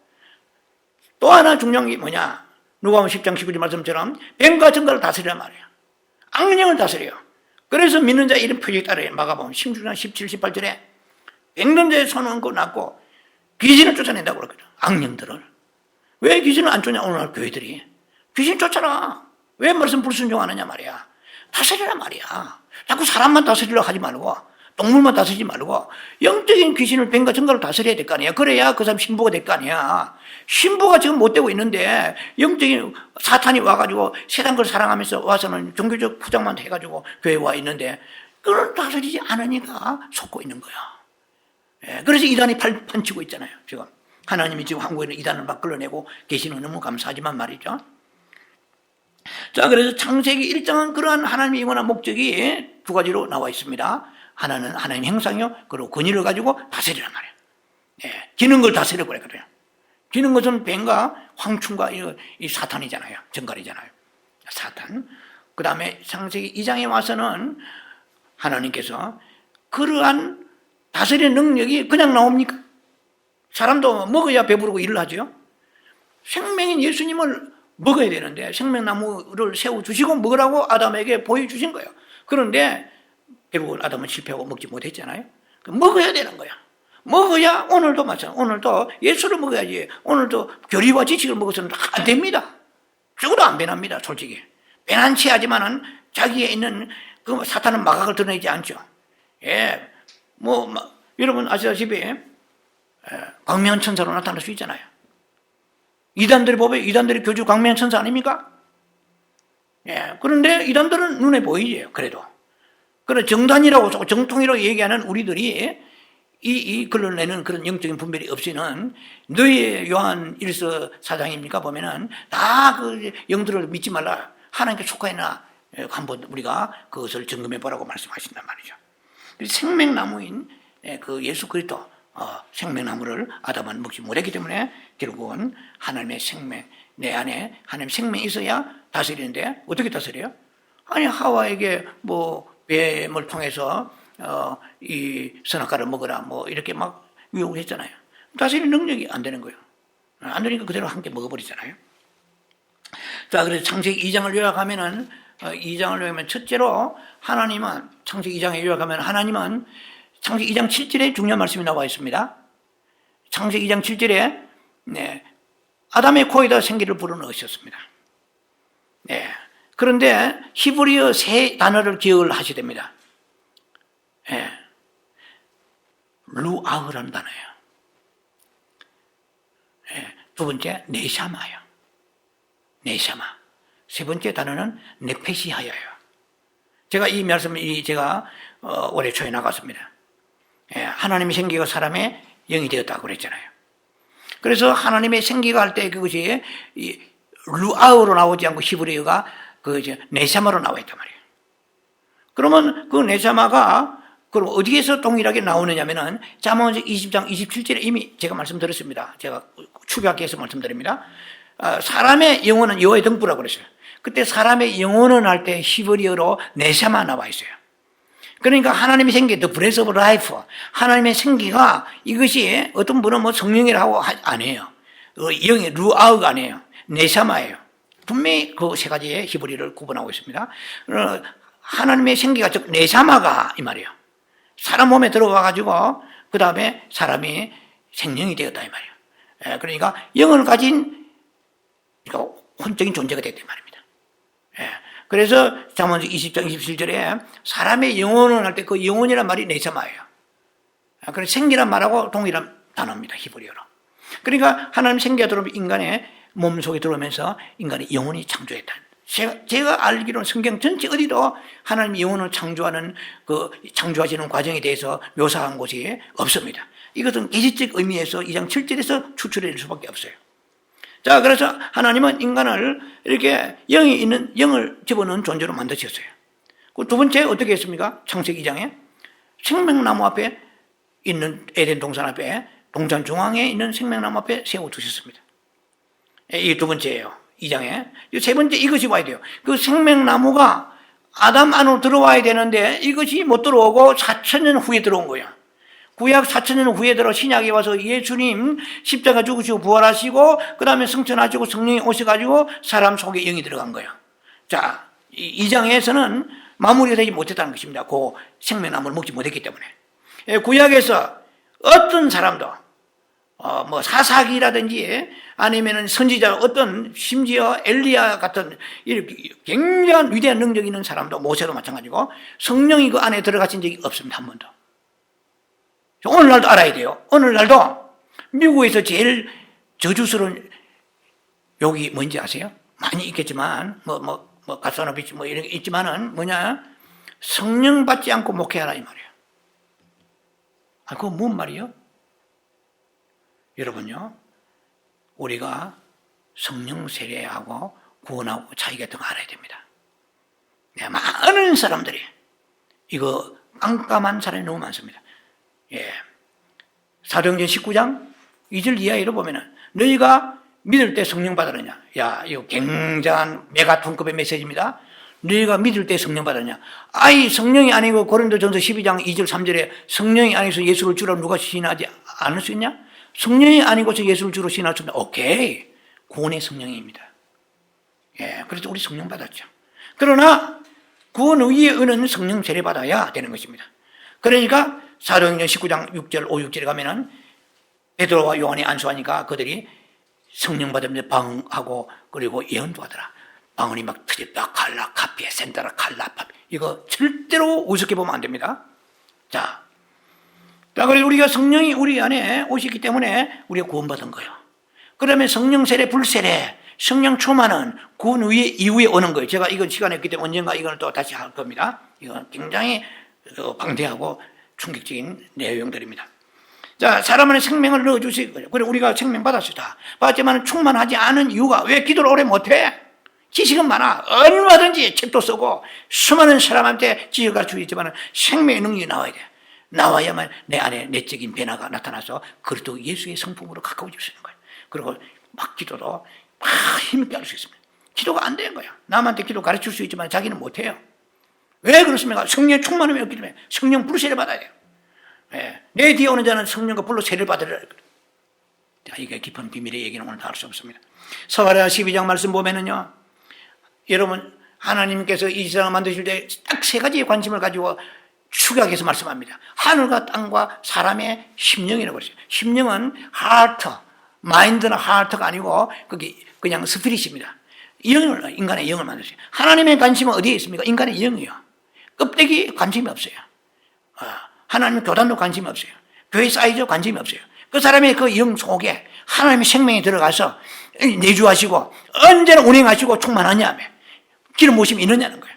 또 하나 중요한 게 뭐냐? 누가복음 10장 19절 말씀처럼 뱀과 정갈을 다스리란 말이에요. 악령을 다스려요. 그래서 믿는 자 이런 표적이 따라요. 마가복음 16장 17, 18절에 뱅든 자의 손을 얹고 낳고 귀신을 쫓아낸다고 그러거든. 악령들을. 왜 귀신을 안 쫓냐? 오늘날 교회들이. 귀신 쫓아라. 왜 말씀 불순종하느냐 말이야. 다스리란 말이야. 자꾸 사람만 다스리려고 하지 말고 동물만 다스리지 말고 영적인 귀신을 뱀과 정갈을 다스려야 될 거 아니야. 그래야 그 사람 신부가 될 거 아니야. 신부가 지금 못 되고 있는데 영적인 사탄이 와가지고 세상 걸 사랑하면서 와서는 종교적 포장만 해가지고 교회에 와 있는데 그걸 다스리지 않으니까 속고 있는 거야. 그래서 이단이 판치고 있잖아요. 지금 하나님이 지금 한국에는 이단을 막 끌어내고 계시는 너무 감사하지만 말이죠. 자, 그래서 창세기 1장은 그러한 하나님의 영원한 목적이 두 가지로 나와 있습니다. 하나는 하나님 형상이요, 그리고 권위를 가지고 다스리란 말이에요. 기는 걸 다스려 그랬거든요. 기는 것은 뱀과 황충과 이 사탄이잖아요. 정갈이잖아요. 사탄. 그 다음에 창세기 2장에 와서는 하나님께서 그러한 다스리는 능력이 그냥 나옵니까? 사람도 먹어야 배부르고 일을 하죠. 생명인 예수님을 먹어야 되는데 생명나무를 세워주시고 먹으라고 아담에게 보여주신 거예요. 그런데 결국은 아담은 실패하고 먹지 못했잖아요. 먹어야 되는 거야. 먹어야 오늘도 마찬가지. 오늘도 예수를 먹어야지. 오늘도 교리와 지식을 먹어서는 안 됩니다. 죽어도 안 변합니다. 솔직히. 변한 채 하지만은 자기에 있는 그 사탄은 마각을 드러내지 않죠. 여러분 아시다시피 광명한 천사로 나타날 수 있잖아요. 이단들이 보면 이단들이 교주 광명한 천사 아닙니까? 그런데 이단들은 눈에 보이죠. 그래도 그런 정단이라고 정통이라고 얘기하는 우리들이 이 글을 내는 그런 영적인 분별이 없이는 너희 요한 1서 4장입니까 보면은 다 그 영들을 믿지 말라. 하나님께 속하였나 한번 우리가 그것을 점검해 보라고 말씀하신단 말이죠. 생명나무인 그 예수 그리스도 생명나무를 아담은 먹지 못했기 때문에 결국은 하나님의 생명 내 안에 하나님 생명이 있어야 다스리는데 어떻게 다스려요? 아니 하와에게 뭐 뱀을 통해서 이 선악과를 먹으라 뭐 이렇게 막 유혹을 했잖아요. 다스릴 능력이 안 되는 거예요. 안 되니까 그대로 함께 먹어버리잖아요. 자, 그래서 창세기 2장을 요약하면은 2장을 요약하면 첫째로 하나님은 창세기 2장에 요약하면 하나님은 창세기 2장 7절에 중요한 말씀이 나와 있습니다. 창세기 2장 7절에 아담의 코에다 생기를 불어넣으셨습니다. 네. 그런데 히브리어 세 단어를 기억을 하셔야 됩니다. 루아흐라는 단어예요. 두 번째 네샤마예요. 네샤마. 세 번째 단어는 네페시하여요. 제가 이 말씀을 제가 올해 초에 나갔습니다. 하나님의 생기가 사람의 영이 되었다고 그랬잖아요. 그래서 하나님의 생기가 할 때 그것이 루아흐로 나오지 않고 히브리어가 네샤마로 나와 있단 말이에요. 그러면 그 네샤마가 그럼 어디에서 동일하게 나오느냐면은 잠언 20장 27절에 이미 제가 말씀드렸습니다. 제가 추가해서 말씀드립니다. 사람의 영혼은 여호와의 등불이라고 그랬어요. 그때 사람의 영혼은 할 때 히브리어로 네샤마 나와 있어요. 그러니까 하나님의 생기, the breath of life, 하나님의 생기가 이것이 어떤 분은 뭐 성령이라고 안 해요. 영이 루아흐가 아니에요. 네샤마예요. 분명히 그 세 가지의 히브리어를 구분하고 있습니다. 하나님의 생기가 즉 네샤마가 이 말이에요. 사람 몸에 들어가가지고 그 다음에 사람이 생명이 되었다 이 말이에요. 그러니까 영을 가진 혼적인 존재가 됐단 말입니다. 그래서 잠언 20장 27절에 사람의 영혼을 할 때 그 영혼이란 말이 네샤마예요. 그래서 생기란 말하고 동일한 단어입니다. 히브리어로. 그러니까 하나님 생기가 들어오면 인간의 몸속에 들어오면서 인간의 영혼이 창조했다. 제가 알기로는 성경 전체 어디도 하나님의 영혼을 창조하는 창조하시는 과정에 대해서 묘사한 곳이 없습니다. 이것은 계시적 의미에서 2장 7절에서 추출할 수밖에 없어요. 자, 그래서 하나님은 인간을 이렇게 영이 있는 영을 집어넣은 존재로 만드셨어요. 그 두 번째 어떻게 했습니까? 창세기 2장에 생명나무 앞에 있는 에덴 동산 앞에 동산 중앙에 있는 생명나무 앞에 세워두셨습니다. 이 두 번째예요. 2장에. 세 번째 이것이 와야 돼요. 그 생명나무가 아담 안으로 들어와야 되는데 이것이 못 들어오고 4,000년 후에 들어온 거예요. 구약 4,000년 후에 들어 신약에 와서 예수님 십자가 죽으시고 부활하시고 그 다음에 승천하시고 성령이 오셔가지고 사람 속에 영이 들어간 거예요. 자, 2장에서는 마무리가 되지 못했다는 것입니다. 그 생명나무를 먹지 못했기 때문에. 구약에서 어떤 사람도 뭐 사사기라든지 아니면은 선지자 어떤 심지어 엘리야 같은 이렇게 굉장한 위대한 능력 있는 사람도 모세도 마찬가지고 성령이 그 안에 들어가신 적이 없습니다. 한 번도. 오늘날도 알아야 돼요. 오늘날도 미국에서 제일 저주스러운 욕이 뭔지 아세요? 많이 있겠지만 가사노비치 이런 게 있지만은 뭐냐? 성령 받지 않고 목회하라 이 말이에요. 그거 뭔 말이에요? 여러분요, 우리가 성령 세례하고 구원하고 차이가 있다는 거 알아야 됩니다. 많은 사람들이 이거 깜깜한 사람이 너무 많습니다. 사도행전 19장 2절 이하로 보면은 너희가 믿을 때 성령 받았느냐? 야, 이거 굉장한 메가톤급의 메시지입니다. 너희가 믿을 때 성령 받았냐? 아이 성령이 아니고 고린도전서 12장 2절 3절에 성령이 아니고서 예수를 주라고 누가 시인하지 않을 수 있냐? 성령이 아니고서 예수를 주로 신할 수 없다. 오케이. 구원의 성령입니다. 그래서 우리 성령 받았죠. 그러나 구원 위에 은은 성령 세례 받아야 되는 것입니다. 그러니까 사도행전 19장 6절 5, 6절에 가면은 베드로와 요한이 안수하니까 그들이 성령 받으면서 방하고 그리고 예언도 하더라. 방언이 막 트리빠 칼라 카피에 센타라 칼라 팝 이거 절대로 우습게 보면 안 됩니다. 자, 그래서 우리가 성령이 우리 안에 오셨기 때문에 우리가 구원받은 거예요. 그러면 성령 세례, 불세례, 성령 충만은 구원 이후에 오는 거예요. 제가 이건 시간이 없기 때문에 언젠가 이걸 또 다시 할 겁니다. 이건 굉장히 방대하고 충격적인 내용들입니다. 자, 사람 안에 생명을 넣어주시고, 그래, 우리가 생명 받았어요. 다 받았지만 충만하지 않은 이유가 왜 기도를 오래 못해? 지식은 많아. 얼마든지 책도 쓰고, 수많은 사람한테 지식을 가르치고 있지만 생명의 능력이 나와야 돼. 나와야만 내 안에 내적인 변화가 나타나서 그리스도 예수의 성품으로 가까워질 수 있는 거예요. 그리고 막 기도도 막 힘있게 할 수 있습니다. 기도가 안 되는 거야. 남한테 기도 가르칠 수 있지만 자기는 못해요. 왜 그렇습니까? 성령 충만함이 없기 때문에 성령 불세를 받아야 돼요. 예. 내 뒤에 오는 자는 성령과 불로 세를 받으라. 자, 이게 깊은 비밀의 얘기는 오늘 다 할 수 없습니다. 스가랴 12장 말씀 보면은요, 여러분, 하나님께서 이 세상을 만드실 때 딱 세 가지의 관심을 가지고 축약해서 말씀합니다. 하늘과 땅과 사람의 심령이라고 그러죠. 심령은 하트, 마인드나 하트가 아니고 그게 그냥 스피릿입니다. 영을, 인간의 영을 만드세요. 하나님의 관심은 어디에 있습니까? 인간의 영이요. 껍데기 관심이 없어요. 하나님 교단도 관심이 없어요. 교회 사이즈 관심이 없어요. 그 사람의 그 영 속에 하나님의 생명이 들어가서 내주하시고 언제나 운행하시고 충만하냐며 기름 부으심이 있느냐는 거예요.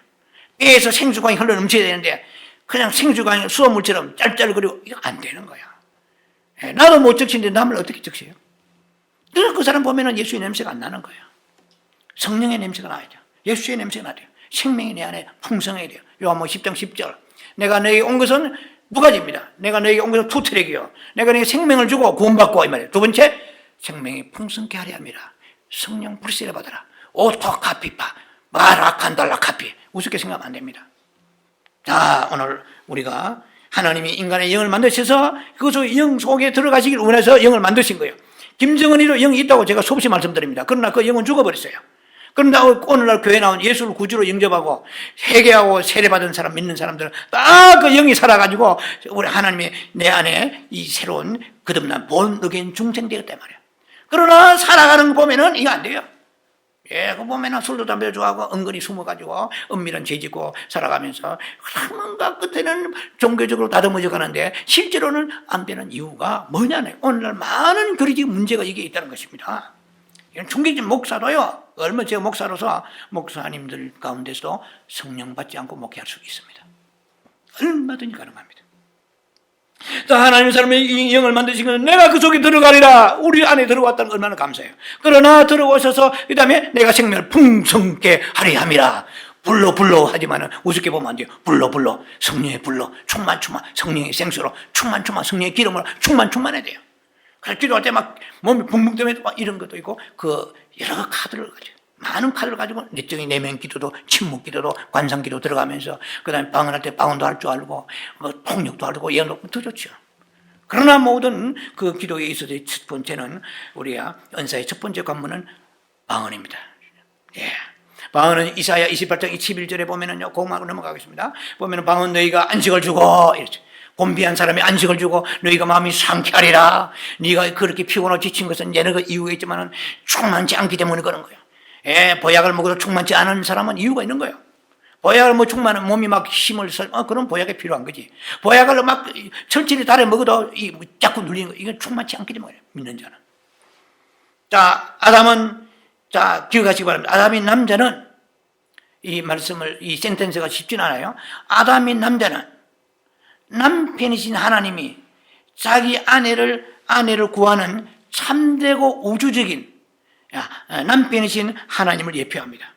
배에서 생수강이 흘러 넘쳐야 되는데 그냥 생수강이 수돗물처럼 짤짤거리고 이거 안 되는 거야. 나도 못 적시는데 남을 어떻게 적셔요? 그래서 그 사람 보면은 예수의 냄새가 안 나는 거예요. 성령의 냄새가 나야 돼요. 예수의 냄새가 나야 돼요. 생명이 내 안에 풍성해야 돼요. 요한복음 10장 10절. 내가 너에게 온 것은 두 가지입니다. 내가 너에게 온 것은 투트랙이요. 내가 너에게 생명을 주고 구원받고 이 말이에요. 두 번째, 생명이 풍성케 하려 함이라. 성령 불세를 받아라. 오토 카피파 마라칸달라 카피. 우습게 생각하면 안 됩니다. 자, 오늘 우리가 하나님이 인간의 영을 만드셔서 그것을 영 속에 들어가시길 원해서 영을 만드신 거예요. 김정은이도 영이 있다고 제가 수없이 말씀드립니다. 그러나 그 영은 죽어버렸어요. 그런데 오늘날 교회 나온 예수를 구주로 영접하고 회개하고 세례받은 사람, 믿는 사람들은 다 그 영이 살아가지고 우리 하나님의 내 안에 이 새로운 거듭난 본 어게인 중생되었단 말이에요. 그러나 살아가는 거 보면은 이거 안 돼요. 예, 그 보면은 술도 담배도 좋아하고 은근히 숨어가지고 은밀한 죄 짓고 살아가면서 뭔가 끝에는 종교적으로 다듬어져 가는데 실제로는 안 되는 이유가 뭐냐네. 오늘날 많은 교리적 문제가 이게 있다는 것입니다. 이건 충격적인 목사도요, 얼마 제가 목사로서 목사님들 가운데서도 성령 받지 않고 목회할 수 있습니다. 얼마든지 가능합니다. 자, 하나님 사람의 이 영을 만드신 것은 내가 그 속에 들어가리라. 우리 안에 들어왔다는 건 얼마나 감사해요. 그러나 들어오셔서 그 다음에 내가 생명을 풍성케 하리 함이라. 불러 하지만은 우습게 보면 안 돼요. 불러 성령의 불러 충만 성령의 생수로 충만 성령의 기름으로 충만해야 돼요. 그래서 기도할 때 막 몸이 붕붕 뜨면 막 이런 것도 있고 그 여러 카드를 가지고 많은 카드를 가지고 내적인 내면 기도도 침묵 기도도 관상 기도 들어가면서 그 다음에 방언할 때 방언도 할 줄 알고 뭐 통역도 알고 예언도 더 좋죠. 그러나 모든 그 기도에 있어서 첫 번째는 우리가 은사의 첫 번째 관문은 방언입니다. 예. 방언은 이사야 28장 21절에 보면은요, 공하고 넘어가겠습니다. 보면은 방언 너희가 안식을 주고 이렇게 곤비한 사람이 안식을 주고 너희가 마음이 상쾌하리라. 네가 그렇게 피곤하고 지친 것은 여러 이유가 있지만은 충만치 않기 때문에 그런 거예요. 예, 보약을 먹어도 충만치 않은 사람은 이유가 있는 거예요. 보약을 뭐 충만한 몸이 막 힘을 그런 보약이 필요한 거지. 보약을 막 철저히 달에 먹어도 자꾸 눌리는 거, 이건 충만치 않기 때문에 믿는 자는. 자, 아담은 자 기억하시기 바랍니다. 아담인 남자는 이 말씀을 이 센텐스가 쉽진 않아요. 아담인 남자는 남편이신 하나님이 자기 아내를 구하는 참되고 우주적인 남편이신 하나님을 예표합니다.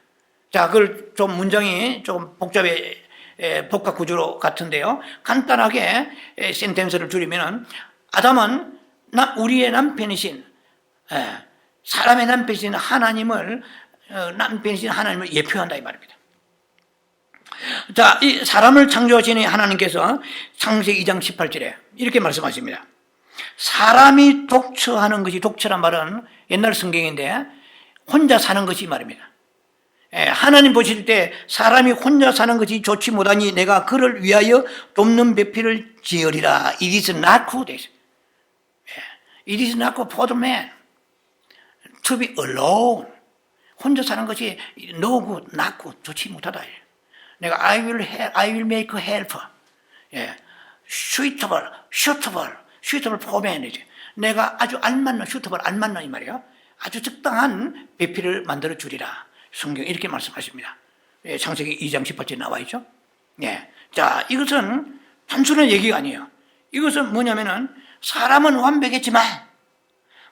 자, 그걸 좀 문장이 좀 복합 구조로 같은데요. 간단하게 센텐스를 줄이면은 아담은 우리의 남편이신 사람의 남편이신 하나님을 예표한다 이 말입니다. 자, 이 사람을 창조하신 하나님께서 창세기 2장 18절에 이렇게 말씀하십니다. 사람이 독처하는 것이, 독처란 말은 옛날 성경인데 혼자 사는 것이 말입니다. 하나님 보실 때 사람이 혼자 사는 것이 좋지 못하니 내가 그를 위하여 돕는 배필을 지으리라. It is not good. It is not good for the man to be alone. 혼자 사는 것이 no good, not good, 좋지 못하다. 내가 I will make a helper. suitable for man. 내가 아주 알맞는 suitable, 알맞는 이 말이에요. 아주 적당한 배필을 만들어 주리라. 성경 이렇게 말씀하십니다. 창세기 2장 18절에 나와 있죠. 자, 이것은 단순한 얘기가 아니에요. 이것은 뭐냐면은 사람은 완벽했지만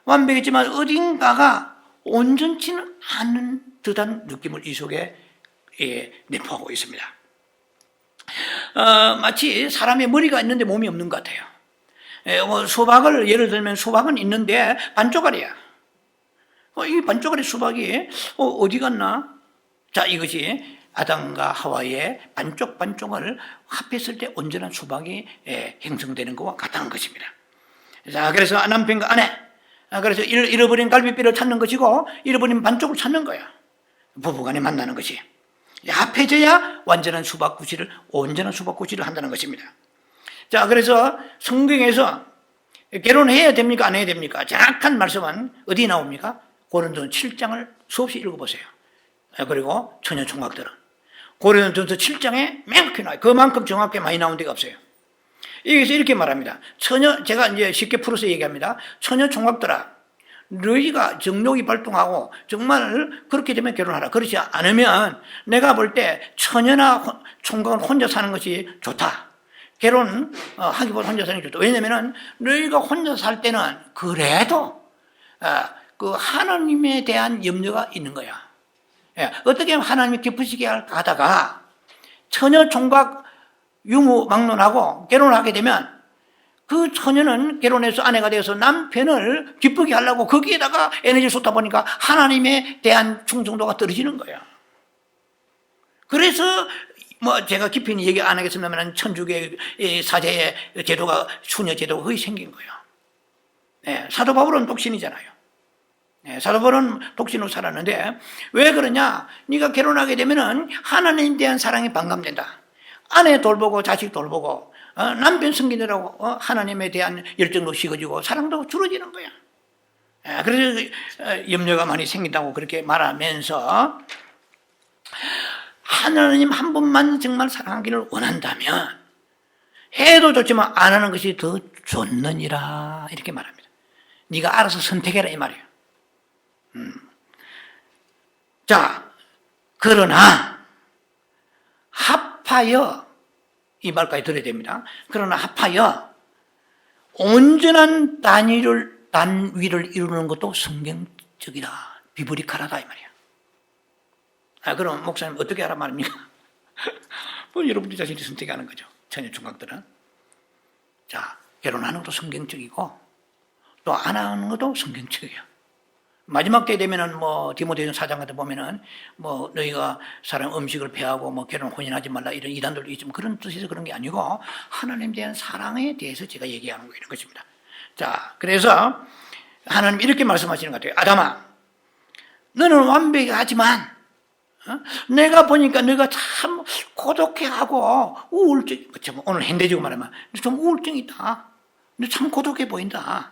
어딘가가 온전치는 않은 듯한 느낌을 이 속에 내포하고 있습니다. 마치 사람의 머리가 있는데 몸이 없는 것 같아요. 수박을 예를 들면 수박은 있는데 반쪽알이야. 이 반쪽알의 수박이 어디 갔나? 자, 이것이 아담과 하와의 반쪽을 합했을 때 온전한 수박이 형성되는 것과 같다는 것입니다. 자, 그래서 남편과 아내, 그래서 잃어버린 갈비뼈를 찾는 것이고 잃어버린 반쪽을 찾는 거야. 부부간에 만나는 것이 합해져야 온전한 수박구실을 한다는 것입니다. 자, 그래서 성경에서 결혼해야 됩니까? 안 해야 됩니까? 정확한 말씀은 어디에 나옵니까? 고린도전 7장을 수없이 읽어보세요. 그리고 처녀 총각들은 고린도전서 7장에 명확히 나와요. 그만큼 정확하게 많이 나온 데가 없어요. 여기서 이렇게 말합니다. 제가 이제 쉽게 풀어서 얘기합니다. 처녀 총각들아, 너희가 정욕이 발동하고 정말 그렇게 되면 결혼하라. 그렇지 않으면 내가 볼 때 처녀나 총각은 혼자 사는 것이 좋다. 결혼하기보다 혼자 사는 게 좋다. 왜냐면은 너희가 혼자 살 때는 그래도 그 하나님에 대한 염려가 있는 거야. 어떻게 하면 하나님이 기쁘시게 할까 하다가 처녀 총각 유무막론하고 결혼하게 되면 그 처녀는 결혼해서 아내가 되어서 남편을 기쁘게 하려고 거기에다가 에너지를 쏟다 보니까 하나님에 대한 충성도가 떨어지는 거야. 그래서 제가 깊이 얘기 안 하겠습니다만 천주교의 사제의 제도가 수녀 제도가 거의 생긴 거예요. 사도 바울은 독신이잖아요. 사도 바울은 독신으로 살았는데 왜 그러냐? 네가 결혼하게 되면은 하나님에 대한 사랑이 반감된다. 아내 돌보고 자식 돌보고 남편 섬기느라고 하나님에 대한 열정도 식어지고 사랑도 줄어지는 거야. 그래서 염려가 많이 생긴다고 그렇게 말하면서 하나님 한 분만 정말 사랑하기를 원한다면 해도 좋지만 안 하는 것이 더 좋느니라 이렇게 말합니다. 네가 알아서 선택해라 이 말이에요. 자, 그러나 합하여 이 말까지 들어야 됩니다. 그러나 합하여 온전한 단위를 이루는 것도 성경적이다. 비브리칼하다 이 말이야. 그럼 목사님 어떻게 하라 말입니까? 여러분들 자신이 선택하는 거죠. 처녀 총각들은. 자, 결혼하는 것도 성경적이고 또 안 하는 것도 성경적이에요. 마지막 때 되면은 디모데전서 4장 같은 보면은 너희가 사람 음식을 배하고 결혼 혼인하지 말라 이런 이단들도 있지만 그런 뜻에서 그런 게 아니고 하나님에 대한 사랑에 대해서 제가 얘기하는 거 이런 것입니다. 자, 그래서 하나님 이렇게 말씀하시는 것 같아요. 아담아, 너는 완벽하지만 내가 보니까 너가 참 고독해하고 우울증, 오늘 현대적으로 말하면 좀 우울증이 있다. 너 참 고독해 보인다.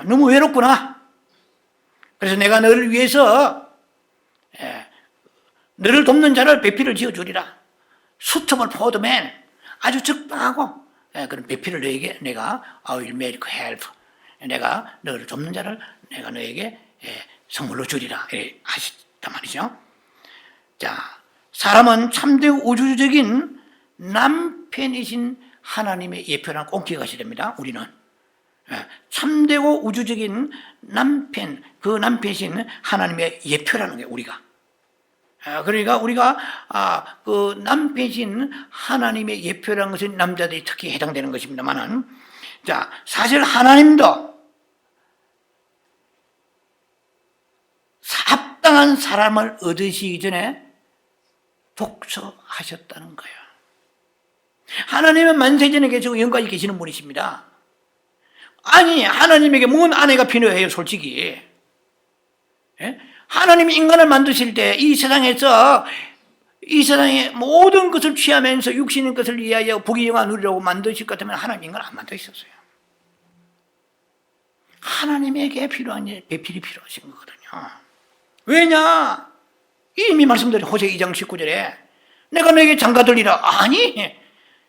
너무 외롭구나. 그래서 내가 너를 위해서 너를 돕는 자를 배필을 지어주리라. 수첩을 포도맨 아주 적당하고 그런 배필을 너에게 내가 I will make help. 내가 너를 돕는 자를 내가 너에게 선물로 주리라 하셨단 말이죠. 자, 사람은 참되고 우주적인 남편이신 하나님의 예표라는 꼭 기억하셔야 됩니다. 우리는 참되고 우주적인 남편, 그 남편이신 하나님의 예표라는 게 우리가. 그러니까 우리가 그 남편이신 하나님의 예표라는 것은 남자들이 특히 해당되는 것입니다만은, 자, 사실 하나님도 합당한 사람을 얻으시기 전에 독서하셨다는 거예요. 하나님은 만세전에 계시고 영까지 계시는 분이십니다. 아니, 하나님에게 뭔 아내가 필요해요, 솔직히. 하나님이 인간을 만드실 때 이 세상에서 이 세상의 모든 것을 취하면서 육신의 것을 위하여 부귀영화 누리려고 만드실 것 같으면 하나님 인간을 안 만드셨어요. 하나님에게 필요한 배필이 필요하신 거거든요. 왜냐? 이미 말씀드린 호세 2장 19절에 내가 너에게 장가들리라. 아니,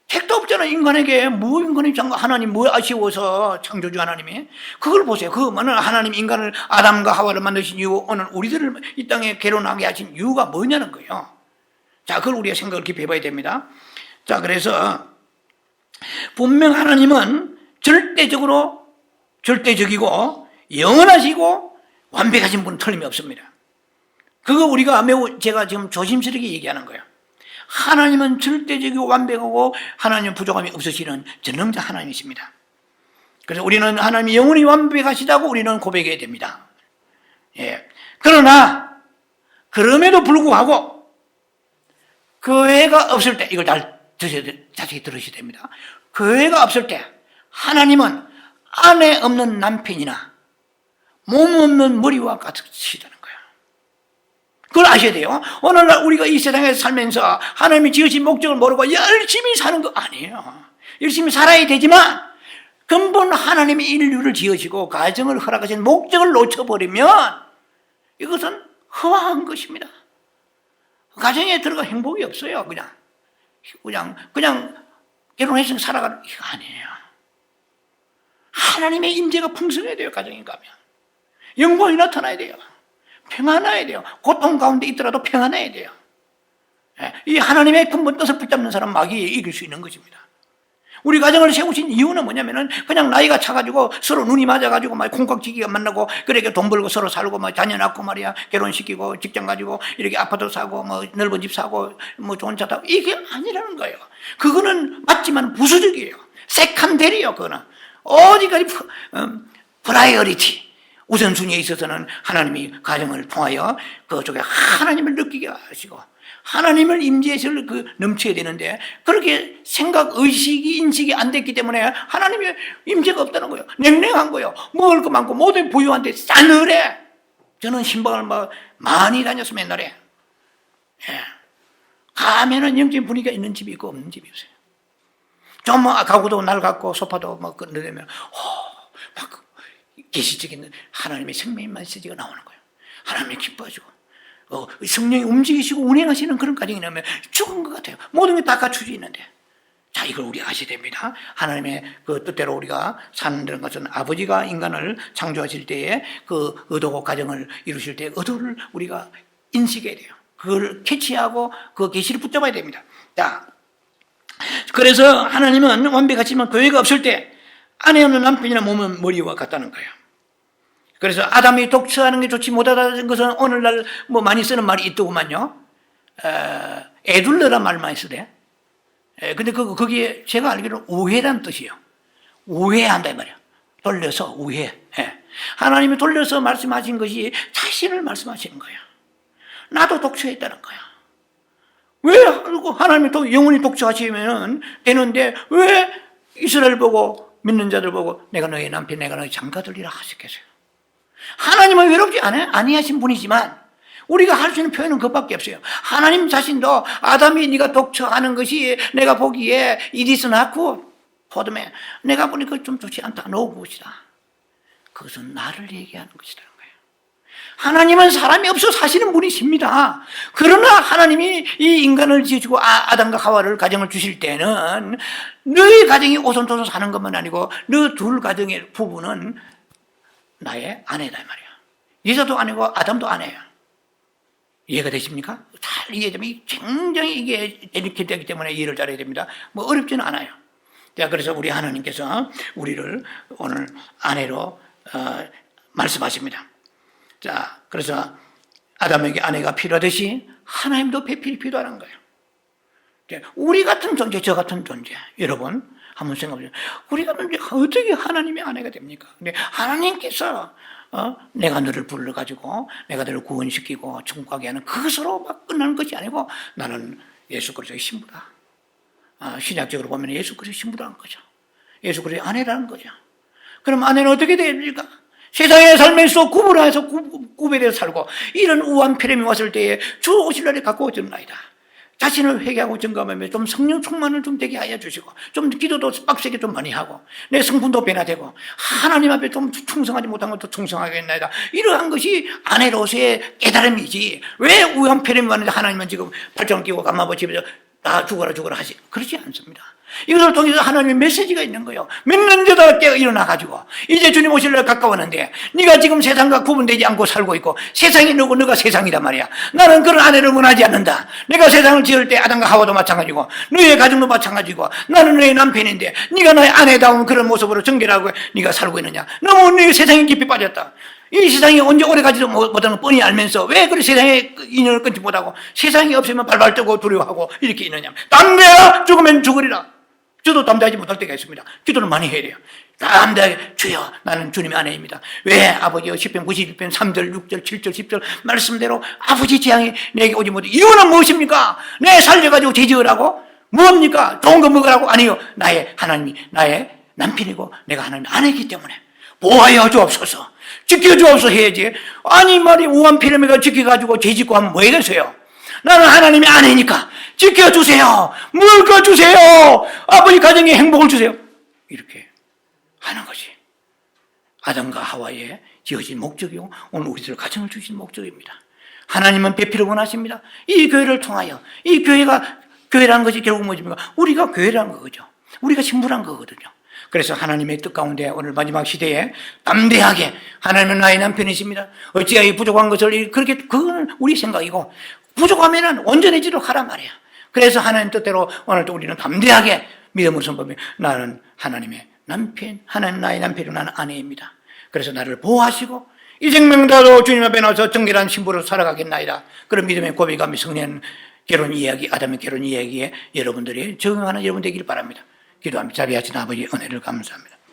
택도 없잖아. 인간에게 인간이 장가, 하나님 아쉬워서 창조주 하나님이. 그걸 보세요. 그거는 하나님 인간을 아담과 하와를 만드신 이유, 오늘 우리들을 이 땅에 결혼하게 하신 이유가 뭐냐는 거예요. 자, 그걸 우리가 생각을 깊이 해봐야 됩니다. 자, 그래서 분명 하나님은 절대적이고 영원하시고 완벽하신 분은 틀림이 없습니다. 그거 우리가 제가 지금 조심스럽게 얘기하는 거예요. 하나님은 절대적이고 완벽하고 하나님은 부족함이 없으시는 전능자 하나님이십니다. 그래서 우리는 하나님이 영원히 완벽하시다고 우리는 고백해야 됩니다. 예. 그러나 그럼에도 불구하고 교회가 없을 때, 이걸 자세히 들으셔야 됩니다. 교회가 없을 때 하나님은 아내 없는 남편이나 몸 없는 머리와 같으시다는 거예요. 그걸 아셔야 돼요. 오늘날 우리가 이 세상에서 살면서 하나님이 지으신 목적을 모르고 열심히 사는 거 아니에요. 열심히 살아야 되지만 근본 하나님이 인류를 지으시고 가정을 허락하신 목적을 놓쳐버리면 이것은 허황한 것입니다. 가정에 들어가 행복이 없어요. 그냥 결혼해서 살아가는 게 아니에요. 하나님의 임재가 풍성해야 돼요. 가정에 가면 영광이 나타나야 돼요. 평안해야 돼요. 고통 가운데 있더라도 평안해야 돼요. 이 하나님의 근본 뜻을 붙잡는 사람 마귀에 이길 수 있는 것입니다. 우리 가정을 세우신 이유는 뭐냐면은 그냥 나이가 차가지고 서로 눈이 맞아가지고 막 콩깍지기가 만나고 그렇게 돈 벌고 서로 살고 막 자녀 낳고 말이야 결혼시키고 직장 가지고 이렇게 아파트 사고 뭐 넓은 집 사고 뭐 좋은 차 타고 이게 아니라는 거예요. 그거는 맞지만 부수적이에요. 세컨데리요. 그거는 어디까지 프라이어리티 우선순위에 있어서는 하나님이 가정을 통하여 그쪽에 하나님을 느끼게 하시고 하나님을 임재해서 넘쳐야 되는데 그렇게 생각, 의식이, 인식이 안 됐기 때문에 하나님의 임재가 없다는 거예요. 냉랭한 거예요. 먹을 거 많고 모든 부유한데 싸늘해. 저는 신방을 막 많이 다녔어요. 옛날에. 예. 가면은 영적인 분위기가 있는 집이 있고 없는 집이 있어요. 좀 가구도 낡았고 소파도 막 건드리면 막 계시적인 하나님의 생명의 메시지가 나오는 거예요. 하나님이 기뻐하시고 성령이 움직이시고 운행하시는 그런 가정이 나면 죽은 것 같아요. 모든 게 다 갖추져 있는데. 자, 이걸 우리 아셔야 됩니다. 하나님의 그 뜻대로 우리가 사는 것은 아버지가 인간을 창조하실 때에 그 의도고 가정을 이루실 때 의도를 우리가 인식해야 돼요. 그걸 캐치하고 그 계시를 붙잡아야 됩니다. 자, 그래서 하나님은 완벽하지만 교회가 없을 때 아내 없는 남편이나 몸은 머리와 같다는 거예요. 그래서 아담이 독처하는 게 좋지 못하다는 것은 오늘날 뭐 많이 쓰는 말이 있더구만요. 애둘러란 말 많이 쓰대. 근데 거기에 제가 알기로는 우회란 뜻이에요. 우회한다 이 말이야. 돌려서 우회. 하나님이 돌려서 말씀하신 것이 자신을 말씀하시는 거예요. 나도 독처했다는 거야. 왜 하나님이 또 영원히 독처하시면 되는데 왜 이스라엘 보고 믿는 자들 보고 내가 너희 남편 내가 너희 장가들이라 하셨겠어요. 하나님은 외롭지 아니하신 분이지만 우리가 할 수 있는 표현은 그것밖에 없어요. 하나님 자신도 아담이 네가 독처하는 것이 내가 보기에 이디스 낳고 포도매 내가 보니까 좀 좋지 않다. 놓으시다. 그것은 나를 얘기하는 것이라는 거예요. 하나님은 사람이 없어 사시는 분이십니다. 그러나 하나님이 이 인간을 지어주고 아담과 하와를 가정을 주실 때는 너희 가정이 오손도손 사는 것만 아니고 너 둘 가정의 부부는 나의 아내다 이 말이야. 여자도 아내고 아담도 아내야. 이해가 되십니까? 잘 이해되면 굉장히 이게 이렇게 되기 때문에 이해를 잘해야 됩니다. 뭐 어렵지는 않아요. 자, 그래서 우리 하나님께서 우리를 오늘 아내로 말씀하십니다. 자, 그래서 아담에게 아내가 필요하듯이 하나님도 배필이 필요하는 거예요. 우리 같은 존재, 저 같은 존재, 여러분 한번 생각해보세요. 우리가 어떻게 하나님의 아내가 됩니까? 근데 하나님께서 내가 너를 불러가지고 내가 너를 구원시키고 천국하게 하는 그것으로 막 끝나는 것이 아니고 나는 예수 그리스도의 신부다. 신약적으로 보면 예수 그리스도의 신부라는 거죠. 예수 그리스도의 아내라는 거죠. 그럼 아내는 어떻게 됩니까? 세상의 삶에서 구분해서 구별해서 살고 이런 우한 피렘이 왔을 때에 주 오실 날에 갖고 오셨나이다. 자신을 회개하고 점검하며 좀 성령 충만을 좀 되게 하여 주시고 좀 기도도 빡세게 좀 많이 하고 내 성품도 변화되고 하나님 앞에 좀 충성하지 못한 것도 충성하겠나이다. 이러한 것이 아내로서의 깨달음이지 왜 우한 피렘이 왔는데 하나님은 지금 팔짱 끼고 감마보 집에서 다 죽어라 하시, 그렇지 않습니다. 이것을 통해서 하나님의 메시지가 있는 거예요. 몇 년 되다 깨어 일어나가지고 이제 주님 오실 날 가까웠는데 네가 지금 세상과 구분되지 않고 살고 있고 세상이 너고 너가 세상이란 말이야. 나는 그런 아내를 원하지 않는다. 내가 세상을 지을 때 아담과 하와도 마찬가지고 너의 가정도 마찬가지고 나는 너의 남편인데 네가 나의 아내다운 그런 모습으로 정결하고 네가 살고 있느냐. 너무 너의 세상에 깊이 빠졌다. 이 세상이 언제 오래 가지도 못하는 뻔히 알면서 왜 그리 세상에 인연을 끊지 못하고 세상이 없으면 발발 떨고 두려워하고 이렇게 있느냐. 담대하라. 죽으면 죽으리라. 저도 담대하지 못할 때가 있습니다. 기도를 많이 해야 돼요. 담대하게 주여 나는 주님의 아내입니다. 왜 아버지여 10편 91편 3절 6절 7절 10절 말씀대로 아버지 재앙이 내게 오지 못해. 이유는 무엇입니까? 내 살려가지고 죄지으라고? 뭡니까? 좋은 거 먹으라고? 아니요. 나의 하나님이 나의 남편이고 내가 하나님의 아내이기 때문에 보호하여 주옵소서. 지켜주옵소서 해야지. 아니 말이 우한 피라미가 지켜가지고 죄짓고 하면 뭐 해겠어요? 나는 하나님의 아내니까 지켜주세요. 물거 주세요. 아버지 가정에 행복을 주세요. 이렇게 하는 것이 아담과 하와의 지어진 목적이고 오늘 우리들 가정을 주신 목적입니다. 하나님은 배필을 원하십니다. 이 교회를 통하여 이 교회라는 것이 결국 뭐십니까? 우리가 교회라는 거죠. 우리가 신부란 거거든요. 그래서 하나님의 뜻 가운데 오늘 마지막 시대에 담대하게 하나님은 나의 남편이십니다. 어찌하여 부족한 것을 그렇게 그건 우리 생각이고 부족하면은 온전해지도록 하란 말이야. 그래서 하나님 뜻대로 오늘도 우리는 담대하게 믿음으로 선포하며 나는 하나님의 남편, 하나님 나의 남편이고 나는 아내입니다. 그래서 나를 보호하시고 이 생명 다도 주님 앞에 나와서 정결한 신부로 살아가겠나이다. 그런 믿음의 고백감이 승리하는 결혼 이야기, 아담의 결혼 이야기에 여러분들이 적응하는 여러분 되길 바랍니다. 기도합니다. 자비하신 아버지 은혜를 감사합니다.